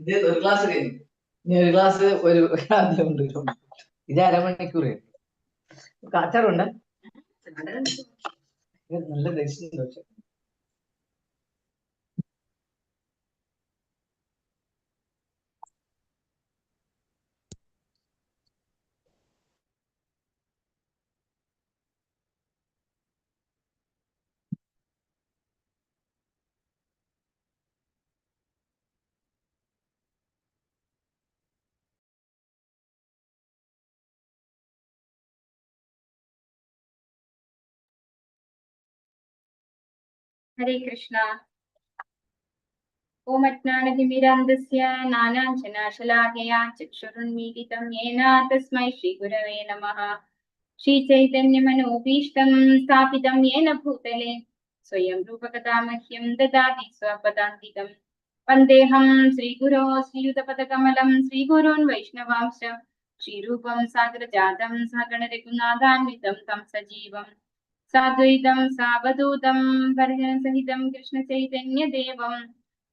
ഇത് ഒരു ക്ലാസ് കഴിഞ്ഞു, ഇനി ഒരു ക്ലാസ് ഒരു ഉണ്ട്. ഇത് അരമണിക്കൂർ കാച്ചാറുണ്ട്. നല്ല രക്ഷയുണ്ട്. പക്ഷെ हरे कृष्णा। ओम अज्ञानतिमिरान्धस्य ज्ञानाञ्जनशलाकया चक्षुरुन्मीलितं येन तस्मै श्रीगुरवे नमः। श्रीचैतन्यमनोभीष्टं स्थापितं येन भूतले स्वयं रूपकथा मह्यं ददाति स्वपदान्तिकं। वन्देऽहं श्रीगुरो श्रीयुतपदकमलं श्रीगुरून् वैष्णवांश्च श्रीरूपं सागरजातं सहगणरघुनाथान्वितं तं सजीवम् साद्वैतं सावधूतं परिजनसहितं कृष्णचैतन्यदेवं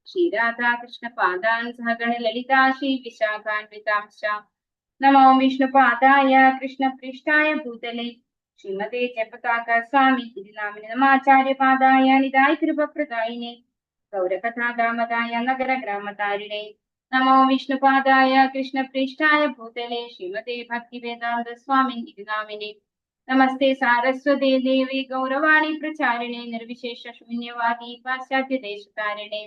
श्रीराधा कृष्णपादान् सहगणललिता श्रीविशाखान्वितांश्च। नमो विष्णुपादाय कृष्णपृष्ठाय भूतले श्रीमते जयपताका स्वामी तिरुनामिने नमाचार्यपादाय निधाय कृपप्रदायिने गौरकथादामदाय नगरग्रामतारिणे नमो विष्णुपादाय कृष्णपृष्ठाय भूतले श्रीमते भक्तिवेदान्त स्वामी तिरुनामिने नमस्ते सारस्वते देवी गौरवाणी प्रचारिणे निर्विशेष शून्यवादी पाश्चात्य देशतारिणे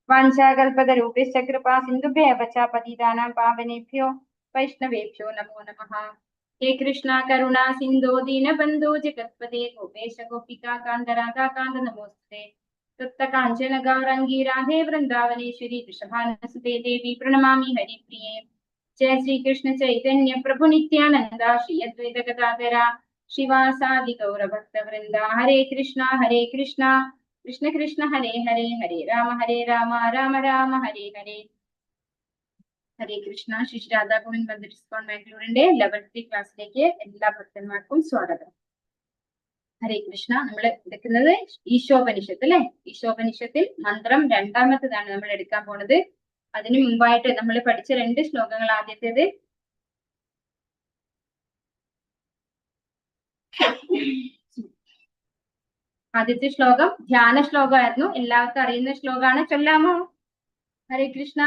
वाञ्छाकल्पतरुभ्यश्च कृपा सिन्धुभ्यः च पतितानां पावनेभ्यो वैष्णवेभ्यो नमो नमः। हे कृष्णा करुणा सिन्धो दीनबन्धो जगत्पते गोपेश गोपिका कान्त राधा कान्त नमोस्तुते। तप्त काञ्चन गौरङ्गी राधे वृन्दावनेश्वरी वृषभानुसुते देवी प्रणमामि हरिप्रिये। जय श्री कृष्ण चैतन्य प्रभु नित्यानंद श्री अद्वैत गदाधरा शिवासादि गौर भक्त वृंदा। हरे कृष्णा कृष्ण कृष्ण हरे हरे हरे राम राम राम हरे हरे। ഹരേ കൃഷ്ണ. ശ്രീ രാധാ ഗോവിന്ദ് മന്ദിർ ഇസ്കോൺ ബാംഗ്ലൂരിന്റെ 11th ക്ലാസ്സിലേക്ക് എല്ലാ ഭക്തന്മാർക്കും സ്വാഗതം. ഹരേ കൃഷ്ണ. നമ്മൾ എടുക്കുന്നത് ഈശോപനിഷത്ത് അല്ലെ. ഈശോപനിഷത്തിൽ മന്ത്രം രണ്ടാമത്തേതാണ് നമ്മൾ എടുക്കാൻ പോണത്. അതിനു മുമ്പായിട്ട് നമ്മൾ പഠിച്ച 2 ശ്ലോകങ്ങൾ. ആദ്യത്തേത് ആദ്യത്തെ ശ്ലോകം ധ്യാന ശ്ലോകമായിരുന്നു. എല്ലാവർക്കും അറിയുന്ന ശ്ലോകമാണ്. ചൊല്ലാമോ? ഹരേ കൃഷ്ണ.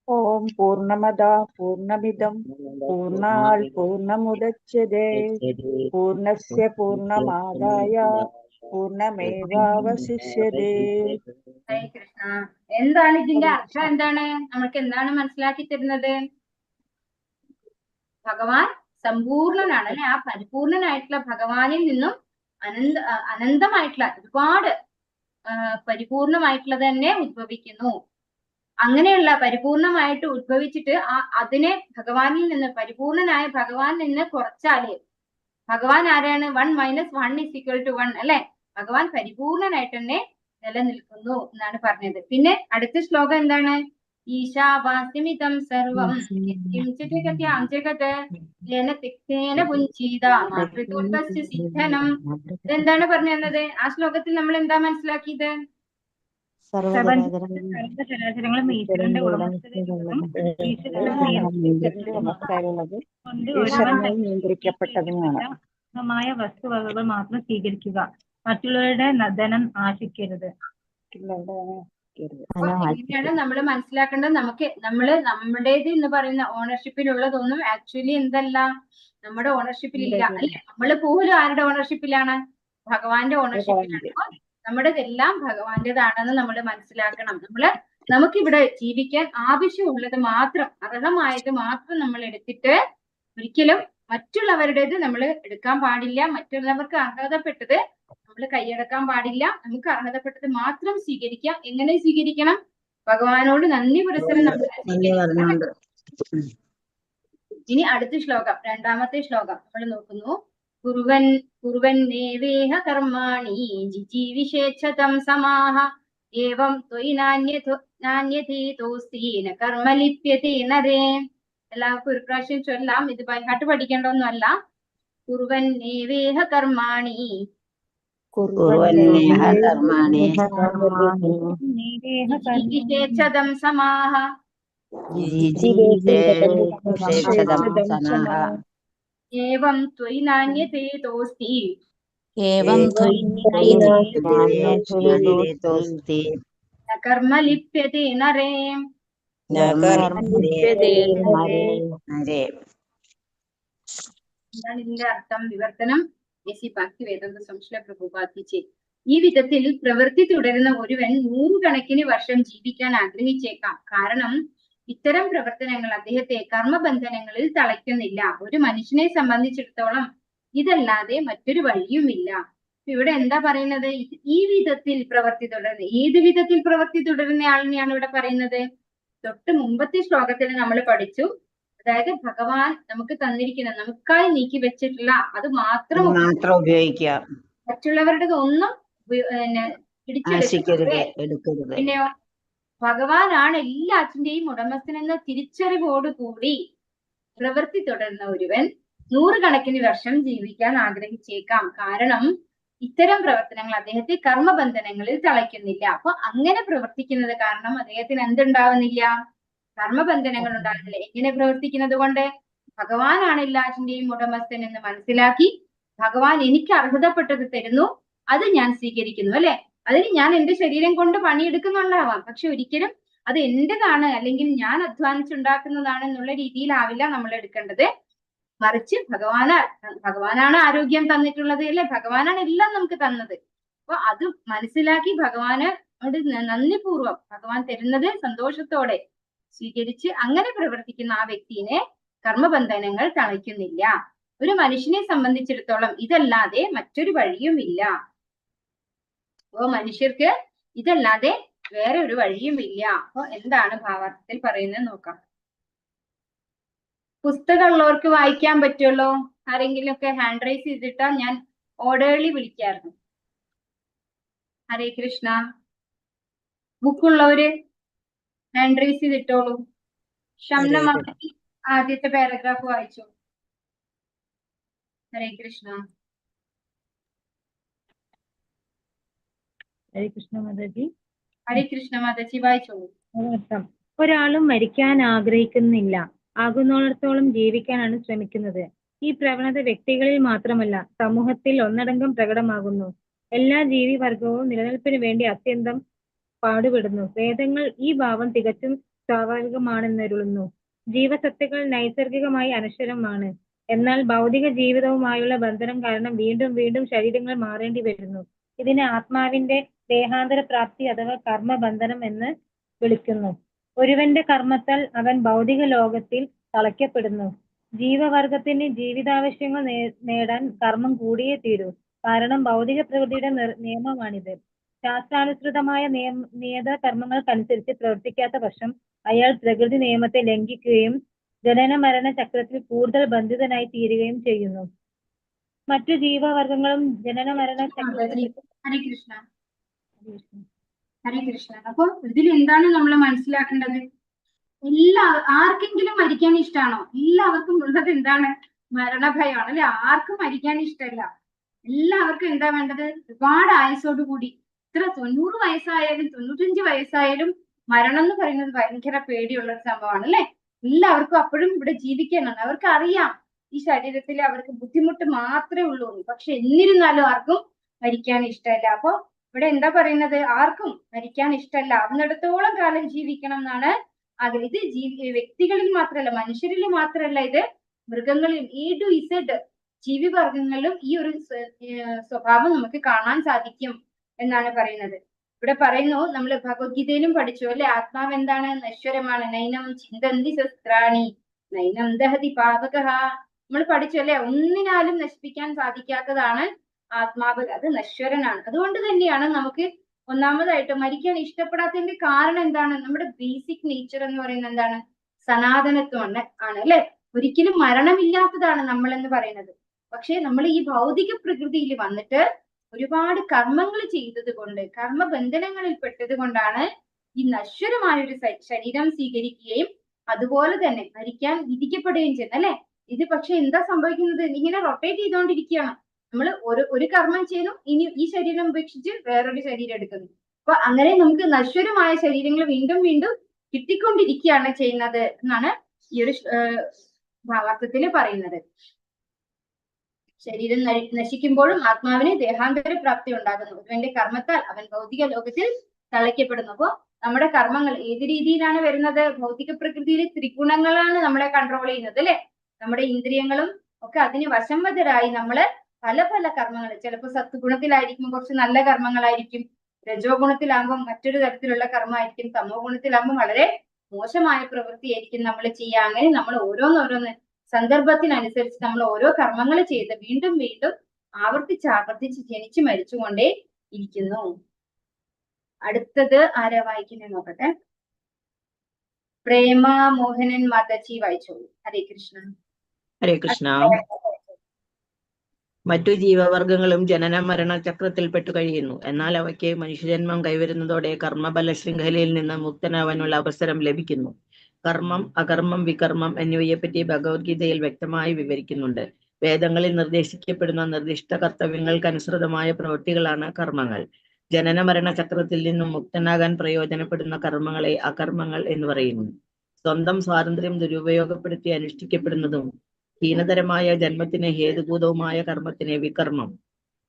ഓം പൂർണ്ണമദ പൂർണ്ണമിദം പൂർണ്ണാൽ പൂർണ്ണമുദച്യതേ പൂർണ്ണസ്യ പൂർണ്ണമാദായ പൂർണ്ണമേവാവശിഷ്യതേ. ഹരേ കൃഷ്ണ. എന്താണ് ഇതിന്റെ അർത്ഥം? എന്താണ് നമ്മൾക്ക് എന്താണ് മനസ്സിലാക്കി തരുന്നത്? ഭഗവാൻ സമ്പൂർണനാണ് അല്ലെ. ആ പരിപൂർണനായിട്ടുള്ള ഭഗവാനിൽ നിന്നും അനന്തമായിട്ടുള്ള ഒരുപാട് പരിപൂർണമായിട്ടുള്ളത് തന്നെ ഉദ്ഭവിക്കുന്നു. അങ്ങനെയുള്ള പരിപൂർണമായിട്ട് ഉദ്ഭവിച്ചിട്ട് അതിനെ ഭഗവാനിൽ നിന്ന്, പരിപൂർണനായ ഭഗവാനിൽ നിന്ന് കുറച്ചാല് ഭഗവാൻ ആരാണ്? 1 - 1 = 1 അല്ലെ. ഭഗവാൻ പരിപൂർണനായിട്ട് തന്നെ നിലനിൽക്കുന്നു എന്നാണ് പറഞ്ഞത്. പിന്നെ അടുത്ത ശ്ലോകം എന്താണ്? ഈശാവാസ്യമിതം സർവം എന്താണ് പറഞ്ഞു തന്നത്? ആ ശ്ലോകത്തിൽ നമ്മൾ എന്താ മനസ്സിലാക്കിയത്? സർവചരാചരങ്ങളും ഈശ്വരന്റെ ഈശ്വരനാൽ നിയന്ത്രിക്കപ്പെട്ടതുമാണ്. വസ്തുവകകൾ മാത്രം സ്വീകരിക്കുക, മറ്റുള്ളവരുടെ ധനം ആശിക്കരുത്. ഇങ്ങനെയാണ് നമ്മൾ മനസ്സിലാക്കേണ്ടത്. നമ്മുടേത് എന്ന് പറയുന്ന ഓണർഷിപ്പിലുള്ളതൊന്നും ആക്ച്വലി എന്തല്ല, നമ്മുടെ ഓണർഷിപ്പിലില്ല അല്ലെ. നമ്മൾ പോലും ആരുടെ ഓണർഷിപ്പിലാണ്? ഭഗവാന്റെ ഓണർഷിപ്പിലാണ്. നമ്മുടെതെല്ലാം ഭഗവാന്റേതാണെന്ന് നമ്മൾ മനസ്സിലാക്കണം. നമുക്കിവിടെ ജീവിക്കാൻ ആവശ്യമുള്ളത് മാത്രം, അർഹമായത് മാത്രം നമ്മൾ എടുത്തിട്ട് ഒരിക്കലും മറ്റുള്ളവരുടേത് നമ്മൾ എടുക്കാൻ പാടില്ല. മറ്റുള്ളവർക്ക് അർഹതപ്പെട്ടത് നമ്മൾ കൈയടക്കാൻ പാടില്ല. നമുക്ക് അർഹതപ്പെട്ടത് മാത്രം സ്വീകരിക്കാം. എങ്ങനെ സ്വീകരിക്കണം? ഭഗവാനോട് നന്ദി പുരസ്സരം നമ്മൾ. ഇനി അടുത്ത ശ്ലോകം, രണ്ടാമത്തെ ശ്ലോകം നമ്മൾ നോക്കുന്നു. കുറുവന്നേവേഹ കർമാണി ജിജീവിഷേച്ഛതം സമാഹ ഏവം ത്വയി നാന്യതീതോസ്തി ന കർമ്മ ലിപ്യതേ നരേ. എല്ലാവർക്കും ഒരു പ്രാവശ്യം ചൊല്ലാം. ഇത് ബൈഹാർട്ട് പഠിക്കേണ്ടതൊന്നുമല്ല. കുറുവന്നേവേഹ കർമാണി കുർവന്നേഹ കർമാണി ജിഗീഷേച്ഛദം സമാഹ ജിജീഷേക്ഷതം സമാഹ ഏവം ത്വയി നാന്യതേ തോസ്തി ഏവം ത്വയിനേതോസ്തി ന കർമ്മ ലിപ്യത്തെ നരേ. നരേ. എന്താണ് ഇതിന്റെ അർത്ഥം? വിവർത്തനം എസി ഭക്തി വേദാന്ത സംശ്ലേഷ പ്രഭുപാദിച്ചേ. ഈ വിധത്തിൽ പ്രവൃത്തി തുടരുന്ന ഒരുവൻ 100 കണക്കിന് വർഷം ജീവിക്കാൻ ആഗ്രഹിച്ചേക്കാം. കാരണം ഇത്തരം പ്രവർത്തനങ്ങൾ അദ്ദേഹത്തെ കർമ്മബന്ധനങ്ങളിൽ തളയ്ക്കുന്നില്ല. ഒരു മനുഷ്യനെ സംബന്ധിച്ചിടത്തോളം ഇതല്ലാതെ മറ്റൊരു വഴിയുമില്ല. ഇവിടെ എന്താ പറയുന്നത്? ഈ വിധത്തിൽ പ്രവൃത്തി തുടരുന്ന, ഏത് വിധത്തിൽ പ്രവൃത്തി തുടരുന്ന ആളിനെയാണ് ഇവിടെ പറയുന്നത്? തൊട്ട് മുമ്പത്തെ ശ്ലോകത്തിൽ നമ്മൾ പഠിച്ചു, അതായത് ഭഗവാൻ നമുക്ക് തന്നിരിക്കുന്ന, നമുക്കായി നീക്കി വെച്ചിട്ടുള്ള അത് മാത്രം ഉപയോഗിക്കാം, മറ്റുള്ളവരുടെ ഒന്നും പിടിച്ചെടുക്കരുത്. പിന്നെയോ ഭഗവാനാണ് എല്ലാറ്റിന്റെയും ഉടമസ്ഥനെന്ന തിരിച്ചറിവോടുകൂടി പ്രവൃത്തി തുടരുന്ന ഒരുവൻ 100 കണക്കിന് വർഷം ജീവിക്കാൻ ആഗ്രഹിച്ചേക്കാം. കാരണം ഇത്തരം പ്രവർത്തനങ്ങൾ അദ്ദേഹത്തെ കർമ്മബന്ധനങ്ങളിൽ തളയ്ക്കുന്നില്ല. അപ്പൊ അങ്ങനെ പ്രവർത്തിക്കുന്നത് കാരണം അദ്ദേഹത്തിന് എന്തുണ്ടാവുന്നില്ല? കർമ്മബന്ധനങ്ങൾ ഉണ്ടാകുന്നില്ല. എങ്ങനെ പ്രവർത്തിക്കുന്നത് കൊണ്ട്? ഭഗവാനാണ് എല്ലാറ്റിന്റെയും ഉടമസ്ഥൻ എന്ന് മനസ്സിലാക്കി ഭഗവാൻ എനിക്ക് അർഹതപ്പെട്ടത് തരുന്നു, അത് ഞാൻ സ്വീകരിക്കുന്നു, അല്ലെ? അതിന് ഞാൻ എന്റെ ശരീരം കൊണ്ട് പണിയെടുക്കുന്നുണ്ടാവാം, പക്ഷെ ഒരിക്കലും അത് എന്റേതാണ് അല്ലെങ്കിൽ ഞാൻ അധ്വാനിച്ചുണ്ടാക്കുന്നതാണ് എന്നുള്ള രീതിയിലാവില്ല നമ്മൾ എടുക്കേണ്ടത്. മറിച്ച് ഭഗവാനാണ് ആരോഗ്യം തന്നിട്ടുള്ളത്, അല്ലെ? ഭഗവാനാണ് എല്ലാം നമുക്ക് തന്നത്. അപ്പൊ അത് മനസ്സിലാക്കി ഭഗവാനോട് നന്ദിപൂർവ്വം ഭഗവാൻ തരുന്നത് സന്തോഷത്തോടെ സ്വീകരിച്ച് അങ്ങനെ പ്രവർത്തിക്കുന്ന ആ വ്യക്തിയെ കർമ്മബന്ധനങ്ങൾ തളയ്ക്കുന്നില്ല. ഒരു മനുഷ്യനെ സംബന്ധിച്ചിടത്തോളം ഇതല്ലാതെ മറ്റൊരു വഴിയുമില്ല. അപ്പോ മനുഷ്യർക്ക് ഇതല്ലാതെ വേറെ ഒരു വഴിയുമില്ല. അപ്പൊ എന്താണ് ഭാവാർത്ഥത്തിൽ പറയുന്നത് നോക്കാം. പുസ്തകമുള്ളവർക്ക് വായിക്കാൻ പറ്റുമല്ലോ. ആരെങ്കിലും ഒക്കെ ഹാൻഡ് റൈസ് ചെയ്തിട്ടാ ഞാൻ ഓർഡേർലി വിളിക്കായിരുന്നു. ഹരേ കൃഷ്ണ. ബുക്കുള്ളവര് ഹാൻഡ് റൈസ് ചെയ്തിട്ടോളൂ. ഷംനമാക്കി ആദ്യത്തെ പാരഗ്രാഫ് വായിച്ചു. ഹരേ കൃഷ്ണ. ഹരേ കൃഷ്ണ മാതാജി. ഹരേ കൃഷ്ണ മാതാജി വായിച്ചോളൂ. ഒരാളും മരിക്കാൻ ആഗ്രഹിക്കുന്നില്ല, ആകുന്നിടത്തോളം ജീവിക്കാനാണ് ശ്രമിക്കുന്നത്. ഈ പ്രവണത വ്യക്തികളിൽ മാത്രമല്ല സമൂഹത്തിൽ ഒന്നടങ്കം പ്രകടമാകുന്നു. എല്ലാ ജീവിവർഗവും നിലനിൽപ്പിന് വേണ്ടി അത്യന്തം പാടുപെടുന്നു. വേദങ്ങൾ ഈ ഭാവം തികച്ചും സ്വാഭാവികമാണെന്നരുളുന്നു. ജീവസത്തകൾ നൈസർഗികമായി അനശ്വരമാണ്. എന്നാൽ ഭൗതിക ജീവിതവുമായുള്ള ബന്ധനം കാരണം വീണ്ടും വീണ്ടും ശരീരങ്ങൾ മാറേണ്ടി വരുന്നു. ഇതിനെ ആത്മാവിന്റെ ദേഹാന്തര പ്രാപ്തി അഥവാ കർമ്മബന്ധനം എന്ന് വിളിക്കുന്നു. ഒരുവന്റെ കർമ്മത്താൽ അവൻ ഭൗതിക ലോകത്തിൽ തളയ്ക്കപ്പെടുന്നു. ജീവവർഗത്തിന് ജീവിതാവശ്യങ്ങൾ നേടാൻ കർമ്മം കൂടിയേ തീരൂ. കാരണം ഭൗതിക പ്രകൃതിയുടെ നിയമമാണിത്. ശാസ്ത്രാനുസൃതമായ നിയത കർമ്മങ്ങൾക്കനുസരിച്ച് പ്രവർത്തിക്കാത്ത പക്ഷം അയാൾ പ്രകൃതി നിയമത്തെ ലംഘിക്കുകയും ജനന മരണ ചക്രത്തിൽ കൂടുതൽ ബന്ധിതനായി തീരുകയും ചെയ്യുന്നു. മറ്റു ജീവവർഗങ്ങളും ജനന മരണ ചക്രത്തിൽ. ഹരേ കൃഷ്ണ. ഹരേ കൃഷ്ണ. അപ്പൊ ഇതിൽ എന്താണ് നമ്മൾ മനസ്സിലാക്കേണ്ടത്? ആർക്കെങ്കിലും മരിക്കാൻ ഇഷ്ടമാണോ? എല്ലാവർക്കും ഉള്ളത് എന്താണ്? മരണഭയമാണ്, അല്ലെ? ആർക്കും മരിക്കാൻ ഇഷ്ടമല്ല. എല്ലാവർക്കും എന്താ വേണ്ടത്? ഒരുപാട് ആയുസോടുകൂടി, ഇത്ര 90 വയസ്സായാലും 95 വയസ്സായാലും മരണം എന്ന് പറയുന്നത് ഭയങ്കര പേടിയുള്ള ഒരു സംഭവമാണ്, അല്ലെ? എല്ലാവർക്കും അപ്പോഴും ഇവിടെ ജീവിക്കാനാണ്. അവർക്ക് അറിയാം ഈ ശരീരത്തിൽ അവർക്ക് ബുദ്ധിമുട്ട് മാത്രമേ ഉള്ളൂ. പക്ഷെ എന്നിരുന്നാലും ആർക്കും മരിക്കാൻ ഇഷ്ടമല്ല. അപ്പൊ ഇവിടെ എന്താ പറയുന്നത്? ആർക്കും മരിക്കാൻ ഇഷ്ടമല്ല, ആവുന്നിടത്തോളം കാലം ജീവിക്കണം എന്നാണ് ആഗ്രഹം. ഇത് വ്യക്തികളിൽ മാത്രമല്ല, മനുഷ്യരിൽ മാത്രമല്ല, ഇത് മൃഗങ്ങളിൽ A to Z ജീവിവർഗങ്ങളിലും ഈ ഒരു സ്വഭാവം നമുക്ക് കാണാൻ സാധിക്കും എന്നാണ് പറയുന്നത്. ഇവിടെ പറയുന്നു, നമ്മൾ ഭഗവത്ഗീതയിലും പഠിച്ചു, അല്ലെ? ആത്മാവ് എന്താണ്? നശ്വരമാണ്. നൈനം ചിന്തന്തി ശസ്ത്രാണി നൈനം ദഹതി പാവകഃ. നമ്മൾ പഠിച്ചു, അല്ലെ? ഒന്നിനാലും നശിപ്പിക്കാൻ സാധിക്കാത്തതാണ് ആത്മാവ്. അത് നശ്വരനാണ്. അതുകൊണ്ട് തന്നെയാണ് നമുക്ക് ഒന്നാമതായിട്ട് മരിക്കാൻ ഇഷ്ടപ്പെടാത്തതിന്റെ കാരണം എന്താണ്? നമ്മുടെ ബേസിക് നേച്ചർ എന്ന് പറയുന്നത് എന്താണ്? സനാതനത്വം ആണ്, അല്ലെ? ഒരിക്കലും മരണമില്ലാത്തതാണ് നമ്മൾ എന്ന് പറയുന്നത്. പക്ഷെ നമ്മൾ ഈ ഭൗതിക പ്രകൃതിയിൽ വന്നിട്ട് ഒരുപാട് കർമ്മങ്ങൾ ചെയ്തത് കൊണ്ട്, കർമ്മബന്ധനങ്ങളിൽ പെട്ടത് കൊണ്ടാണ് ഈ നശ്വരമായ ഒരു ശരീരം സ്വീകരിക്കുകയും അതുപോലെ തന്നെ മരിക്കാൻ വിധിക്കപ്പെടുകയും ചെയ്യുന്നത്, അല്ലെ? ഇത് പക്ഷെ എന്താ സംഭവിക്കുന്നത്? ഇങ്ങനെ റൊട്ടേറ്റ് ചെയ്തുകൊണ്ടിരിക്കുകയാണ്. നമ്മൾ ഒരു കർമ്മം ചെയ്യുന്നു, ഇനി ഈ ശരീരം ഉപേക്ഷിച്ച് വേറൊരു ശരീരം എടുക്കുന്നു. അപ്പൊ അങ്ങനെ നമുക്ക് നശ്വരമായ ശരീരങ്ങൾ വീണ്ടും വീണ്ടും കിട്ടിക്കൊണ്ടിരിക്കുകയാണ് ചെയ്യുന്നത് എന്നാണ് ഈ ഒരു ഭാവാർത്ഥത്തിൽ പറയുന്നത്. ശരീരം നശിക്കുമ്പോഴും ആത്മാവിന് ദേഹാന്തര പ്രാപ്തി ഉണ്ടാകുന്നു. ഒരുവന്റെ കർമ്മത്താൽ അവൻ ഭൗതിക ലോകത്തിൽ തളയ്ക്കപ്പെടുന്നു. അപ്പോ നമ്മുടെ കർമ്മങ്ങൾ ഏത് രീതിയിലാണ് വരുന്നത്? ഭൗതിക പ്രകൃതിയിൽ ത്രിഗുണങ്ങളാണ് നമ്മളെ കൺട്രോൾ ചെയ്യുന്നത്, അല്ലെ? നമ്മുടെ ഇന്ദ്രിയങ്ങളും ഒക്കെ അതിന് വശംവദരായി നമ്മള് പല പല കർമ്മങ്ങൾ, ചിലപ്പോൾ സത്വഗുണത്തിലായിരിക്കും കുറച്ച് നല്ല കർമ്മങ്ങളായിരിക്കും, രജോ ഗുണത്തിലാകുമ്പോൾ മറ്റൊരു തരത്തിലുള്ള കർമ്മമായിരിക്കും, തമോ ഗുണത്തിലാകുമ്പോൾ വളരെ മോശമായ പ്രവൃത്തിയായിരിക്കും നമ്മൾ ചെയ്യുക. അങ്ങനെ നമ്മൾ ഓരോന്നോരോന്ന് സന്ദർഭത്തിനനുസരിച്ച് നമ്മൾ ഓരോ കർമ്മങ്ങൾ ചെയ്ത് വീണ്ടും വീണ്ടും ആവർത്തിച്ച് ജനിച്ചു മരിച്ചുകൊണ്ടേ ഇരിക്കുന്നു. അടുത്തത് ആരാ വായിക്കുന്നത് നോക്കട്ടെ. പ്രേമ മോഹനൻ മാതാജി വായിച്ചോളൂ. ഹരേ കൃഷ്ണ. ഹരേ കൃഷ്ണ. മറ്റു ജീവവർഗങ്ങളും ജനന മരണ ചക്രത്തിൽപ്പെട്ടു കഴിയുന്നു. എന്നാൽ അവയ്ക്ക് മനുഷ്യജന്മം കൈവരുന്നതോടെ കർമ്മബല ശൃംഖലയിൽ നിന്ന് മുക്തനാവാനുള്ള അവസരം ലഭിക്കുന്നു. കർമ്മം, അകർമ്മം, വികർമ്മം എന്നിവയെപ്പറ്റി ഭഗവത്ഗീതയിൽ വ്യക്തമായി വിവരിക്കുന്നുണ്ട്. വേദങ്ങളിൽ നിർദ്ദേശിക്കപ്പെടുന്ന നിർദ്ദിഷ്ട കർത്തവ്യങ്ങൾക്കനുസൃതമായ പ്രവൃത്തികളാണ് കർമ്മങ്ങൾ. ജനന മരണ ചക്രത്തിൽ നിന്നും മുക്തനാകാൻ പ്രയോജനപ്പെടുന്ന കർമ്മങ്ങളെ അകർമ്മങ്ങൾ എന്ന് പറയുന്നു. സ്വന്തം സ്വാതന്ത്ര്യം ദുരുപയോഗപ്പെടുത്തി അനുഷ്ഠിക്കപ്പെടുന്നതും ഹീനതരമായ ജന്മത്തിന് ഹേതുഭൂതവുമായ കർമ്മത്തിന് വികർമ്മം,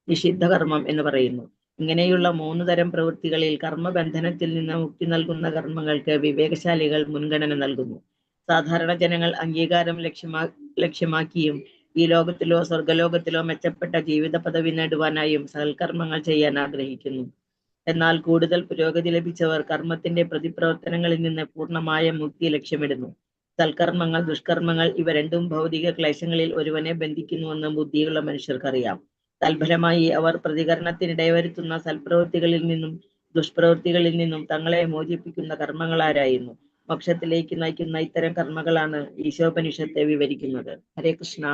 നിഷിദ്ധ കർമ്മം എന്ന് പറയുന്നു. ഇങ്ങനെയുള്ള 3 തരം പ്രവൃത്തികളിൽ കർമ്മബന്ധനത്തിൽ നിന്ന് മുക്തി നൽകുന്ന കർമ്മങ്ങൾക്ക് വിവേകശാലികൾ മുൻഗണന നൽകുന്നു. സാധാരണ ജനങ്ങൾ അംഗീകാരം ലക്ഷ്യമാക്കിയും ഈ ലോകത്തിലോ സ്വർഗലോകത്തിലോ മെച്ചപ്പെട്ട ജീവിത പദവി നേടുവാനായും സൽക്കർമ്മങ്ങൾ ചെയ്യാൻ ആഗ്രഹിക്കുന്നു. എന്നാൽ കൂടുതൽ പുരോഗതി ലഭിച്ചവർ കർമ്മത്തിന്റെ പ്രതിപ്രവർത്തനങ്ങളിൽ നിന്ന് പൂർണ്ണമായ മുക്തി ലക്ഷ്യമിടുന്നു. സൽക്കർമ്മങ്ങൾ, ദുഷ്കർമ്മങ്ങൾ ഇവ രണ്ടും ഭൗതിക ക്ലേശങ്ങളിൽ ഒരുവനെ ബന്ധിക്കുന്നുവെന്ന് ബുദ്ധിയുള്ള മനുഷ്യർക്കറിയാം. തൽഫലമായി അവർ പ്രതികരണത്തിനിടവരുത്തുന്ന സൽപ്രവൃത്തികളിൽ നിന്നും ദുഷ്പ്രവൃത്തികളിൽ നിന്നും തങ്ങളെ മോചിപ്പിക്കുന്ന കർമ്മങ്ങളാരായിരുന്നു. മോക്ഷത്തിലേക്ക് നയിക്കുന്ന ഇത്തരം കർമ്മങ്ങളാണ് ഈശോപനിഷത്തെ വിവരിക്കുന്നത്. ഹരേ കൃഷ്ണ.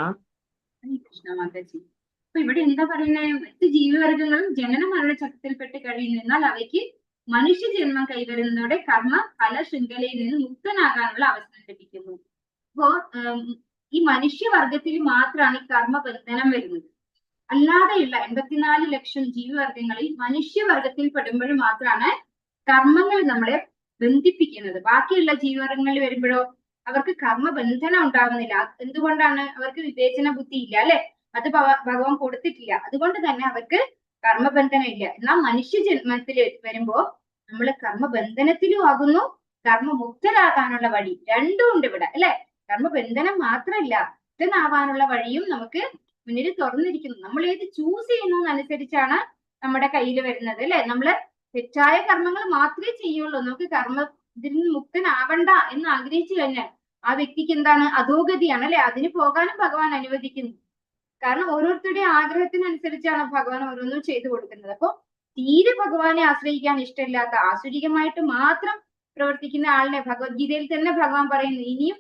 ഹരേ കൃഷ്ണ മാതാജി. അപ്പൊ ഇവിടെ എന്താ പറയുന്നത്? മറ്റ് ജീവിവർഗങ്ങളും ജനന മരണ ചക്രത്തിൽപ്പെട്ട് കഴിയുന്നു. എന്നാൽ അവയ്ക്ക് മനുഷ്യജന്മം കൈവരുന്നതോടെ കർമ്മ ഫല ശൃംഖലയിൽ നിന്ന് മുക്തനാകാനുള്ള അവസരം ലഭിക്കുന്നു. അപ്പോ ഈ മനുഷ്യവർഗത്തിൽ മാത്രമാണ് ഈ കർമ്മബന്ധനം വരുന്നത്. അല്ലാതെയുള്ള 84 ലക്ഷം ജീവിവർഗങ്ങളിൽ മനുഷ്യവർഗത്തിൽ പെടുമ്പോൾ മാത്രമാണ് കർമ്മങ്ങൾ നമ്മളെ ബന്ധിപ്പിക്കുന്നത്. ബാക്കിയുള്ള ജീവിവർഗങ്ങളിൽ വരുമ്പോഴോ അവർക്ക് കർമ്മബന്ധനം ഉണ്ടാകുന്നില്ല. എന്തുകൊണ്ടാണ്? അവർക്ക് വിവേചന ബുദ്ധി ഇല്ല, അല്ലെ? അത് ഭഗവാൻ കൊടുത്തിട്ടില്ല. അതുകൊണ്ട് തന്നെ അവർക്ക് കർമ്മബന്ധനം ഇല്ല. എന്നാൽ മനുഷ്യ ജന്മത്തിൽ വരുമ്പോ നമ്മൾ കർമ്മബന്ധനത്തിലും ആകുന്നു, കർമ്മമുക്തരാകാനുള്ള വഴി രണ്ടും ഉണ്ട് ഇവിടെ, അല്ലെ? കർമ്മബന്ധനം മാത്രമല്ല, മുക്തനാവാനുള്ള വഴിയും നമുക്ക് മുന്നിൽ തുറന്നിരിക്കുന്നു. നമ്മൾ ഏത് ചൂസ് ചെയ്യുന്നതനുസരിച്ചാണ് നമ്മുടെ കയ്യിൽ വരുന്നത്, അല്ലെ? നമ്മള് തെറ്റായ കർമ്മങ്ങൾ മാത്രമേ ചെയ്യുള്ളൂ. നമുക്ക് ഇതിൽ നിന്ന് മുക്തനാവണ്ട എന്ന് ആഗ്രഹിച്ചു കഴിഞ്ഞാൽ ആ വ്യക്തിക്ക് എന്താണ്? അധോഗതിയാണ്, അല്ലെ? അതിന് പോകാനും ഭഗവാൻ അനുവദിക്കുന്നു. കാരണം ഓരോരുത്തരുടെയും ആഗ്രഹത്തിനനുസരിച്ചാണ് ഭഗവാൻ ഓരോന്നും ചെയ്തു കൊടുക്കുന്നത്. അപ്പൊ തീരെ ഭഗവാനെ ആശ്രയിക്കാൻ ഇഷ്ടമില്ലാത്ത, ആസുരികമായിട്ട് മാത്രം പ്രവർത്തിക്കുന്ന ആളിനെ ഭഗവത്ഗീതയിൽ തന്നെ ഭഗവാൻ പറയുന്നു, ഇനിയും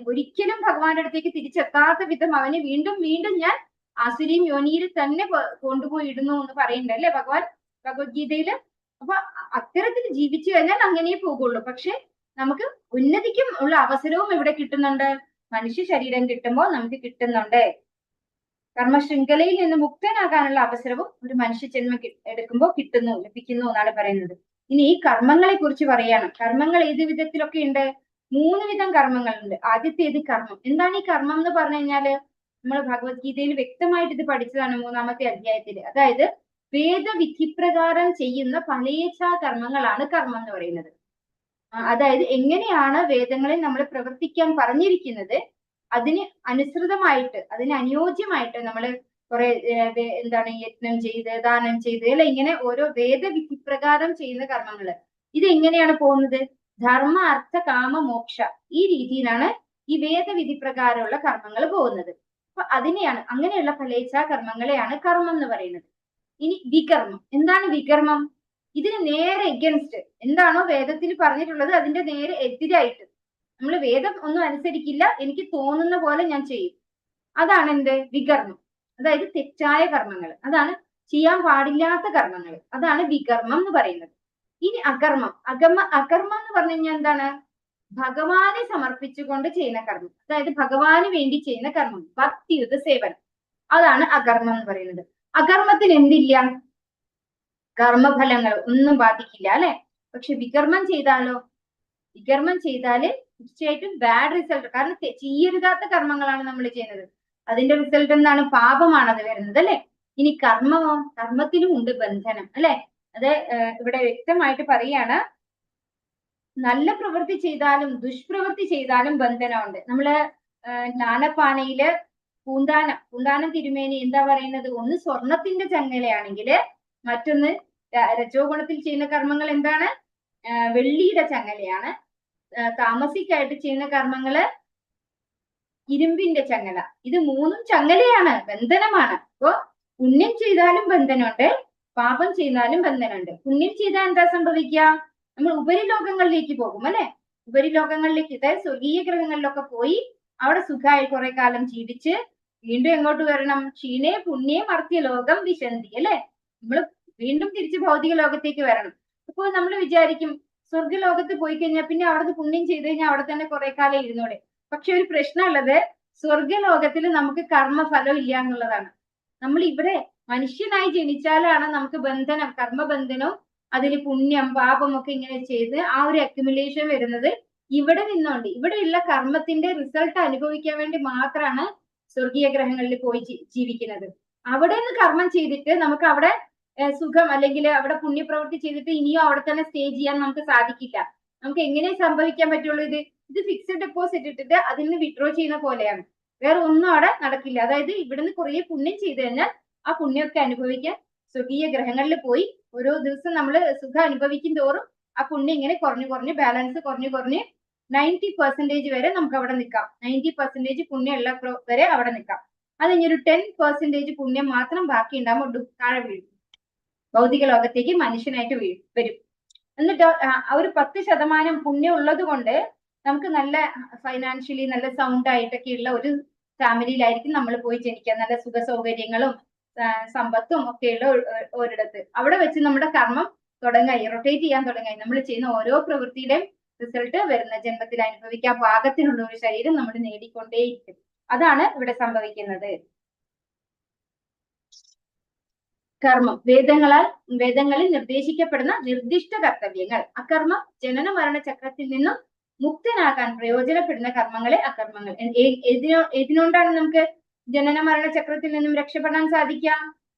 ഒരിക്കലും ഭഗവാന്റെ അടുത്തേക്ക് തിരിച്ചെത്താത്ത വിധം അവനെ വീണ്ടും വീണ്ടും ഞാൻ ആസുരിയും യോനിയിൽ തന്നെ കൊണ്ടുപോയി ഇടുന്നു എന്ന് പറയുന്നുണ്ട്, അല്ലെ ഭഗവാൻ ഭഗവത്ഗീതയില്. അപ്പൊ അത്തരത്തിൽ ജീവിച്ചു കഴിഞ്ഞാൽ അങ്ങനെ പോകുള്ളൂ. പക്ഷെ നമുക്ക് ഉന്നതിക്കും ഉള്ള അവസരവും ഇവിടെ കിട്ടുന്നുണ്ട്. മനുഷ്യ ശരീരം കിട്ടുമ്പോൾ നമുക്ക് കിട്ടുന്നുണ്ട്. കർമ്മശൃംഖലയിൽ നിന്ന് മുക്തനാകാനുള്ള അവസരവും ഒരു മനുഷ്യ ജന്മം എടുക്കുമ്പോൾ ലഭിക്കുന്നു എന്നാണ് പറയുന്നത്. ഇനി ഈ കർമ്മങ്ങളെ കുറിച്ച് പറയാണ്. കർമ്മങ്ങൾ ഏത് വിധത്തിലൊക്കെ ഉണ്ട്? 3 വിധം കർമ്മങ്ങളുണ്ട്. ആദ്യത്തേത് കർമ്മം. എന്താണ് ഈ കർമ്മം എന്ന് പറഞ്ഞു കഴിഞ്ഞാല് നമ്മൾ ഭഗവത്ഗീതയിൽ വ്യക്തമായിട്ട് ഇത് പഠിച്ചതാണ് 3-ാമത്തെ അധ്യായത്തിൽ. അതായത് വേദവിധിപ്രകാരം ചെയ്യുന്ന ഫലേച്ഛാ കർമ്മങ്ങളാണ് കർമ്മം എന്ന് പറയുന്നത്. അതായത് എങ്ങനെയാണ് വേദങ്ങളിൽ നമ്മൾ പ്രവർത്തിക്കാൻ പറഞ്ഞിരിക്കുന്നത് അതിന് അനുസൃതമായിട്ട്, അതിന് അനുയോജ്യമായിട്ട് നമ്മൾ കുറെ യജ്ഞം ചെയ്ത്, ദാനം ചെയ്ത്, അല്ലെ? ഇങ്ങനെ ഓരോ വേദവിധി പ്രകാരം ചെയ്യുന്ന കർമ്മങ്ങള്. ഇത് എങ്ങനെയാണ് പോകുന്നത്? ധർമ്മ, അർത്ഥ, കാമ, മോക്ഷ ഈ രീതിയിലാണ് ഈ വേദവിധി പ്രകാരമുള്ള കർമ്മങ്ങൾ പോകുന്നത്. അപ്പൊ അതിനെയാണ്, അങ്ങനെയുള്ള ഫലേച്ഛാ കർമ്മങ്ങളെയാണ് കർമ്മം എന്ന് പറയുന്നത്. ഇനി വികർമ്മം. എന്താണ് വികർമ്മം? ഇതിന് നേരെ എഗൻസ്റ്റ് എന്താണോ വേദത്തിൽ പറഞ്ഞിട്ടുള്ളത് അതിന്റെ നേരെ എതിരായിട്ട് നമ്മൾ വേദം ഒന്നും അനുസരിക്കില്ല, എനിക്ക് തോന്നുന്ന പോലെ ഞാൻ ചെയ്യും. അതാണ് എന്ത്? വികർമ്മം. അതായത് തെറ്റായ കർമ്മങ്ങൾ, അതാണ് ചെയ്യാൻ പാടില്ലാത്ത കർമ്മങ്ങൾ, അതാണ് വികർമ്മം എന്ന് പറയുന്നത്. ഇനി അകർമ്മം. അകർമ്മം എന്ന് പറഞ്ഞു കഴിഞ്ഞാൽ എന്താണ്? ഭഗവാനെ സമർപ്പിച്ചുകൊണ്ട് ചെയ്യുന്ന കർമ്മം, അതായത് ഭഗവാന് വേണ്ടി ചെയ്യുന്ന കർമ്മം, ഭക്തിയുത സേവനം. അതാണ് അകർമ്മം എന്ന് പറയുന്നത്. അകർമ്മത്തിന് എന്തില്ല? കർമ്മഫലങ്ങൾ ഒന്നും ബാധിക്കില്ല അല്ലെ. പക്ഷെ വികർമ്മം ചെയ്താലോ? വികർമ്മം ചെയ്താല് തീർച്ചയായിട്ടും ബാഡ് റിസൾട്ട്. കാരണം ചെയ്യരുതാത്ത കർമ്മങ്ങളാണ് നമ്മൾ ചെയ്യുന്നത്. അതിന്റെ റിസൾട്ട് എന്താണ്? പാപമാണ് അത് വരുന്നത് അല്ലെ. ഇനി കർമ്മമോ? കർമ്മത്തിനും ഉണ്ട് ബന്ധനം അല്ലെ. അത് ഇവിടെ വ്യക്തമായിട്ട് പറയാണ്, നല്ല പ്രവൃത്തി ചെയ്താലും ദുഷ്പ്രവൃത്തി ചെയ്താലും ബന്ധനമുണ്ട്. നമ്മള് ജ്ഞാനപ്പാനയില് പൂന്താനം തിരുമേനി എന്താ പറയുന്നത്? ഒന്ന് സ്വർണത്തിന്റെ ചങ്ങലയാണെങ്കിൽ മറ്റൊന്ന് രജോ ഗുണത്തിൽ ചെയ്യുന്ന കർമ്മങ്ങൾ എന്താണ്? വെള്ളിയുടെ ചങ്ങലയാണ്. താമസിക്കായിട്ട് ചെയ്യുന്ന കർമ്മങ്ങള് ഇരുമ്പിന്റെ ചങ്ങല. ഇത് മൂന്നും ചങ്ങലയാണ്, ബന്ധനമാണ്. അപ്പോ പുണ്യം ചെയ്താലും ബന്ധനമുണ്ട്, പാപം ചെയ്താലും ബന്ധനമുണ്ട്. പുണ്യം ചെയ്താൽ എന്താ സംഭവിക്കുക? നമ്മൾ ഉപരിലോകങ്ങളിലേക്ക് പോകും അല്ലെ. ഉപരിലോകങ്ങളിലേക്ക്, അതായത് സ്വർഗീയ ഗ്രഹങ്ങളിലൊക്കെ പോയി അവിടെ സുഖമായി കുറെ കാലം ജീവിച്ച് വീണ്ടും എങ്ങോട്ട് വരണം? ക്ഷീണേ പുണ്യേ മർത്യ ലോകം വിശന്തി അല്ലെ. നമ്മൾ വീണ്ടും തിരിച്ച് ഭൗതിക ലോകത്തേക്ക് വരണം. അപ്പോൾ നമ്മൾ വിചാരിക്കും സ്വർഗ്ഗലോകത്ത് പോയി കഴിഞ്ഞാൽ പിന്നെ അവിടുന്ന് പുണ്യം ചെയ്ത് കഴിഞ്ഞാൽ അവിടെ തന്നെ കുറെ കാലം ഇരുന്നൂടെ. പക്ഷെ ഒരു പ്രശ്നമുള്ളത്, സ്വർഗ്ഗലോകത്തിൽ നമുക്ക് കർമ്മഫലം ഇല്ല എന്നുള്ളതാണ്. നമ്മൾ ഇവിടെ മനുഷ്യനായി ജനിച്ചാലാണ് നമുക്ക് ബന്ധനം, കർമ്മബന്ധനവും അതിൽ പുണ്യം പാപം ഒക്കെ ഇങ്ങനെ ചെയ്ത് ആ ഒരു അക്യുമുലേഷൻ വരുന്നത് ഇവിടെ നിന്നുണ്ട്. ഇവിടെയുള്ള കർമ്മത്തിന്റെ റിസൾട്ട് അനുഭവിക്കാൻ വേണ്ടി മാത്രമാണ് സ്വർഗീയ ഗ്രഹങ്ങളിൽ പോയി ജീവിക്കുന്നത്. അവിടെ നിന്ന് കർമ്മം ചെയ്തിട്ട് നമുക്ക് അവിടെ സുഖം അല്ലെങ്കിൽ അവിടെ പുണ്യപ്രവൃത്തി ചെയ്തിട്ട് ഇനിയും അവിടെ തന്നെ സ്റ്റേ ചെയ്യാൻ നമുക്ക് സാധിക്കില്ല. നമുക്ക് എങ്ങനെ സംഭവിക്കാൻ പറ്റുള്ളൂ? ഇത് ഫിക്സഡ് ഡെപ്പോസിറ്റ് ഇട്ടിട്ട് അതിൽ നിന്ന് വിഡ്രോ ചെയ്യുന്ന പോലെയാണ്. വേറെ ഒന്നും അവിടെ നടക്കില്ല. അതായത് ഇവിടുന്ന് കുറെ പുണ്യം ചെയ്ത് കഴിഞ്ഞാൽ ആ പുണ്യമൊക്കെ അനുഭവിക്കാൻ സ്വർഗീയ ഗ്രഹങ്ങളിൽ പോയി ഓരോ ദിവസം നമ്മൾ സുഖം അനുഭവിക്കും തോറും ആ പുണ്യം ഇങ്ങനെ കുറഞ്ഞു കുറഞ്ഞ് ബാലൻസ് കുറഞ്ഞ് 90% വരെ നമുക്ക് അവിടെ നിൽക്കാം. 90% പുണ്യം ഉള്ള വരെ അവിടെ നിൽക്കാം. അത് ഇനിയൊരു 10% പുണ്യം മാത്രം ബാക്കി ഉണ്ടാകുമ്പോൾ താഴെ വീഴും, ഭൗതിക ലോകത്തേക്ക് മനുഷ്യനായിട്ട് വരും. എന്നിട്ട് ഒരു 10% പുണ്യം ഉള്ളത് കൊണ്ട് നമുക്ക് നല്ല ഫൈനാൻഷ്യലി നല്ല സൗണ്ട് ആയിട്ടൊക്കെ ഉള്ള ഒരു ഫാമിലിയിലായിരിക്കും നമ്മൾ പോയി ജനിക്കുക. നല്ല സുഖ സൗകര്യങ്ങളും സമ്പത്തും ഒക്കെയുള്ള ഒരിടത്ത്. അവിടെ വെച്ച് നമ്മുടെ കർമ്മം തുടങ്ങായി, റൊട്ടേറ്റ് ചെയ്യാൻ തുടങ്ങായി. നമ്മൾ ചെയ്യുന്ന ഓരോ പ്രവൃത്തിയുടെയും റിസൾട്ട് വരുന്ന ജന്മത്തിൽ അനുഭവിക്കാൻ പാകത്തിനുള്ള ഒരു ശരീരം നമ്മൾ നേടിക്കൊണ്ടേയിരിക്കും. അതാണ് ഇവിടെ സംഭവിക്കുന്നത്. കർമ്മം വേദങ്ങളിൽ നിർദ്ദേശിക്കപ്പെടുന്ന നിർദ്ദിഷ്ട കർത്തവ്യങ്ങൾ. അകർമ്മം ജനന മരണ ചക്രത്തിൽ നിന്നും മുക്തനാകാൻ പ്രയോജനപ്പെടുന്ന കർമ്മങ്ങളെ അകർമ്മങ്ങൾ. ഏതിനോണ്ടാണ് നമുക്ക് ജനന മരണ ചക്രത്തിൽ നിന്നും രക്ഷപ്പെടാൻ സാധിക്കുക?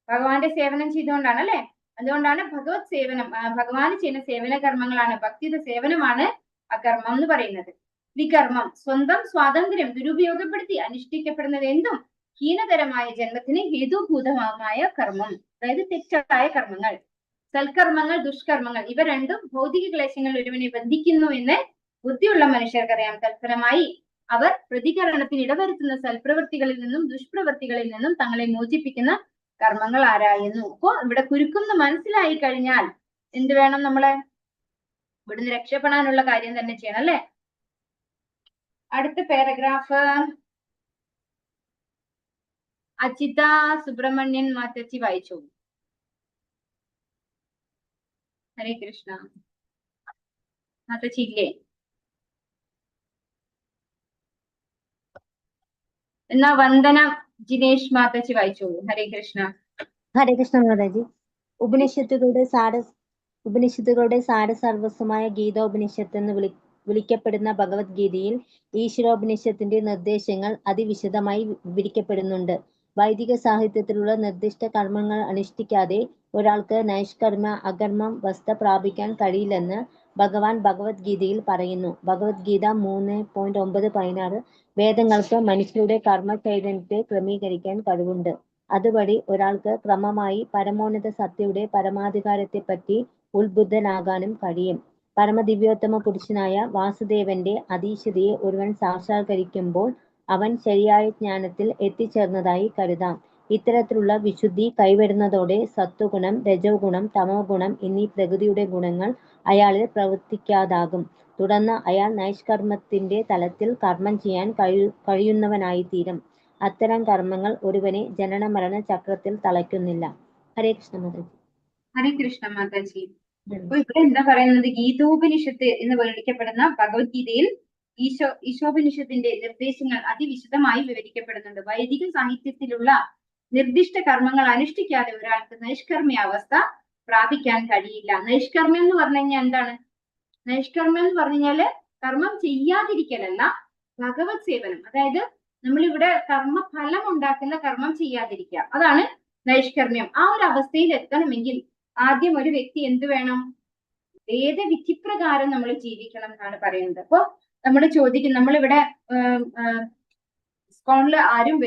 ഭഗവാന്റെ സേവനം ചെയ്തുകൊണ്ടാണ് അല്ലെ. അതുകൊണ്ടാണ് ഭഗവത് സേവനം, ഭഗവാന് ചെയ്യുന്ന സേവന കർമ്മങ്ങളാണ്, ഭക്തിയുടെ സേവനമാണ് അകർമ്മം എന്ന് പറയുന്നത്. വികർമ്മം സ്വന്തം സ്വാതന്ത്ര്യം ദുരുപയോഗപ്പെടുത്തി അനുഷ്ഠിക്കപ്പെടുന്നത് എന്തും ഹീനകരമായ ജന്മത്തിന് ഹേതുഭൂതമായ കർമ്മം, അതായത് തെറ്റായ കർമ്മങ്ങൾ. സൽക്കർമ്മങ്ങൾ ദുഷ്കർമ്മങ്ങൾ ഇവ രണ്ടും ഭൗതിക ക്ലേശങ്ങൾ ഒരുവനെ ബന്ധിക്കുന്നു എന്ന് ബുദ്ധിയുള്ള മനുഷ്യർക്കറിയാം. തൽഫലമായി അവർ പ്രതികരണത്തിന് ഇടവരുത്തുന്ന സൽപ്രവൃത്തികളിൽ നിന്നും ദുഷ്പ്രവൃത്തികളിൽ നിന്നും തങ്ങളെ മോചിപ്പിക്കുന്ന കർമ്മങ്ങൾ ആരായുന്നു. അപ്പോ ഇവിടെ കുരുക്കുന്ന് മനസ്സിലായി കഴിഞ്ഞാൽ എന്ത് വേണം? നമ്മളെ ഇവിടുന്ന് രക്ഷപ്പെടാനുള്ള കാര്യം തന്നെ ചെയ്യണം അല്ലെ. അടുത്ത പാരഗ്രാഫ് അജിത സുബ്രഹ്മണ്യൻ മാത്തച്ചി വായിച്ചു. ഹരേ കൃഷ്ണ. മാത്തച്ചി ഇല്ലേ? എന്നാ വന്ദന ജിനേഷ് മാത്തച്ചി വായിച്ചോളൂ. ഹരേ കൃഷ്ണ. ഹരേ കൃഷ്ണ മാതാജി. ഉപനിഷത്തുകളുടെ സാരസർവസ്വമായ ഗീതോപനിഷത്ത് എന്ന് വിളിക്കപ്പെടുന്ന ഭഗവത്ഗീതയിൽ ഈശ്വരോപനിഷത്തിന്റെ നിർദ്ദേശങ്ങൾ അതിവിശദമായി വിവരിക്കപ്പെടുന്നുണ്ട്. വൈദിക സാഹിത്യത്തിലുള്ള നിർദ്ദിഷ്ട കർമ്മങ്ങൾ അനുഷ്ഠിക്കാതെ ഒരാൾക്ക് നൈഷ്കർമ്മ അകർമ്മം വസ്തു പ്രാപിക്കാൻ കഴിയില്ലെന്ന് ഭഗവാൻ ഭഗവത്ഗീതയിൽ പറയുന്നു. ഭഗവത്ഗീത 3.9-16 വേദങ്ങൾക്ക് മനുഷ്യരുടെ കർമ്മ ചൈതന്യത്തെ ക്രമീകരിക്കാൻ കഴിവുണ്ട്. അതുവഴി ഒരാൾക്ക് ക്രമമായി പരമോന്നത സത്യയുടെ പരമാധികാരത്തെപ്പറ്റി ഉത്ബുദ്ധനാകാനും കഴിയും. പരമദിവ്യോത്തമ പുരുഷനായ വാസുദേവന്റെ അതീശതയെ ഒരുവൻ സാക്ഷാത്കരിക്കുമ്പോൾ അവൻ ശരിയായ ജ്ഞാനത്തിൽ എത്തിച്ചേർന്നതായി കരുതാം. ഇത്തരത്തിലുള്ള വിശുദ്ധി കൈവരുന്നതോടെ സത്വഗുണം, രജോ ഗുണം, തമോ ഗുണം എന്നീ പ്രകൃതിയുടെ ഗുണങ്ങൾ അയാളിൽ പ്രവർത്തിക്കാതാകും. തുടർന്ന് അയാൾ നൈഷ്കർമ്മത്തിന്റെ തലത്തിൽ കർമ്മം ചെയ്യാൻ കഴിയുന്നവനായിത്തീരും. അത്തരം കർമ്മങ്ങൾ ഒരുവനെ ജനന മരണ ചക്രത്തിൽ തളയ്ക്കുന്നില്ല. ഹരേ കൃഷ്ണ മാതാജി. ഹരേ കൃഷ്ണ മാതാജി. അപ്പൊ ഇവിടെ എന്താ പറയുന്നത്? ഗീതോപനിഷത്ത് എന്ന് വിളിക്കപ്പെടുന്ന ഭഗവത്ഗീതയിൽ ഈശോപനിഷത്തിന്റെ നിർദ്ദേശങ്ങൾ അതിവിശദമായി വിവരിക്കപ്പെടുന്നുണ്ട്. വൈദിക സാഹിത്യത്തിലുള്ള നിർദ്ദിഷ്ട കർമ്മങ്ങൾ അനുഷ്ഠിക്കാതെ ഒരാൾക്ക് നൈഷ്കർമ്മ്യ അവസ്ഥ പ്രാപിക്കാൻ കഴിയില്ല. നൈഷ്കർമ്മ്യം എന്ന് പറഞ്ഞു കഴിഞ്ഞാൽ എന്താണ്? നൈഷ്കർമ്മ്യം എന്ന് പറഞ്ഞു കഴിഞ്ഞാല് കർമ്മം ചെയ്യാതിരിക്കലല്ല, ഭഗവത് സേവനം. അതായത് നമ്മളിവിടെ കർമ്മഫലം ഉണ്ടാക്കുന്ന കർമ്മം ചെയ്യാതിരിക്കുക, അതാണ് നൈഷ്കർമ്മ്യം. ആ ഒരു അവസ്ഥയിൽ എത്തണമെങ്കിൽ ആദ്യം ഒരു വ്യക്തി എന്ത് വേണം? വേദവിധിപ്രകാരം നമ്മൾ ജീവിക്കണം എന്നാണ് പറയുന്നത്. അപ്പൊ നമ്മൾ ചോദിക്കും, നമ്മളിവിടെ ഇസ്കോണില് ആരും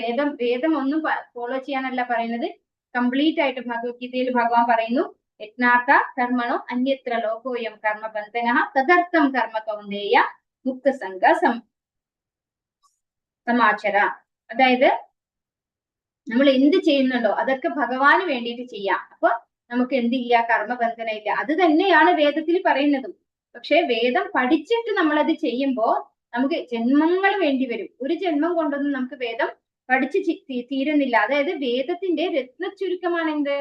വേദം ഒന്നും ഫോളോ ചെയ്യാനല്ല പറയുന്നത്. കംപ്ലീറ്റ് ആയിട്ട് ഭഗവത്ഗീതയിൽ ഭഗവാൻ പറയുന്നു, യജ്ഞാർത്ഥ കർമ്മണോ അന്യത്ര ലോകോയം കർമ്മബന്ധന തദർത്ഥം കർമ്മ കൗന്ദേയ മുക്തസംഗ സമാചര. അതായത് നമ്മൾ എന്ത് ചെയ്യുന്നുണ്ടോ അതൊക്കെ ഭഗവാന് വേണ്ടിയിട്ട് ചെയ്യാം. അപ്പൊ നമുക്ക് എന്തില്ല? കർമ്മബന്ധന ഇല്ല. അത് തന്നെയാണ് വേദത്തിൽ പറയുന്നതും. പക്ഷെ വേദം പഠിച്ചിട്ട് നമ്മളത് ചെയ്യുമ്പോ നമുക്ക് ജന്മങ്ങൾ വേണ്ടി വരും. ഒരു ജന്മം കൊണ്ടൊന്നും നമുക്ക് വേദം പഠിച്ച് തീരുന്നില്ല. അതായത് വേദത്തിന്റെ രത്നച്ചുരുക്കമാണ് എന്ത്?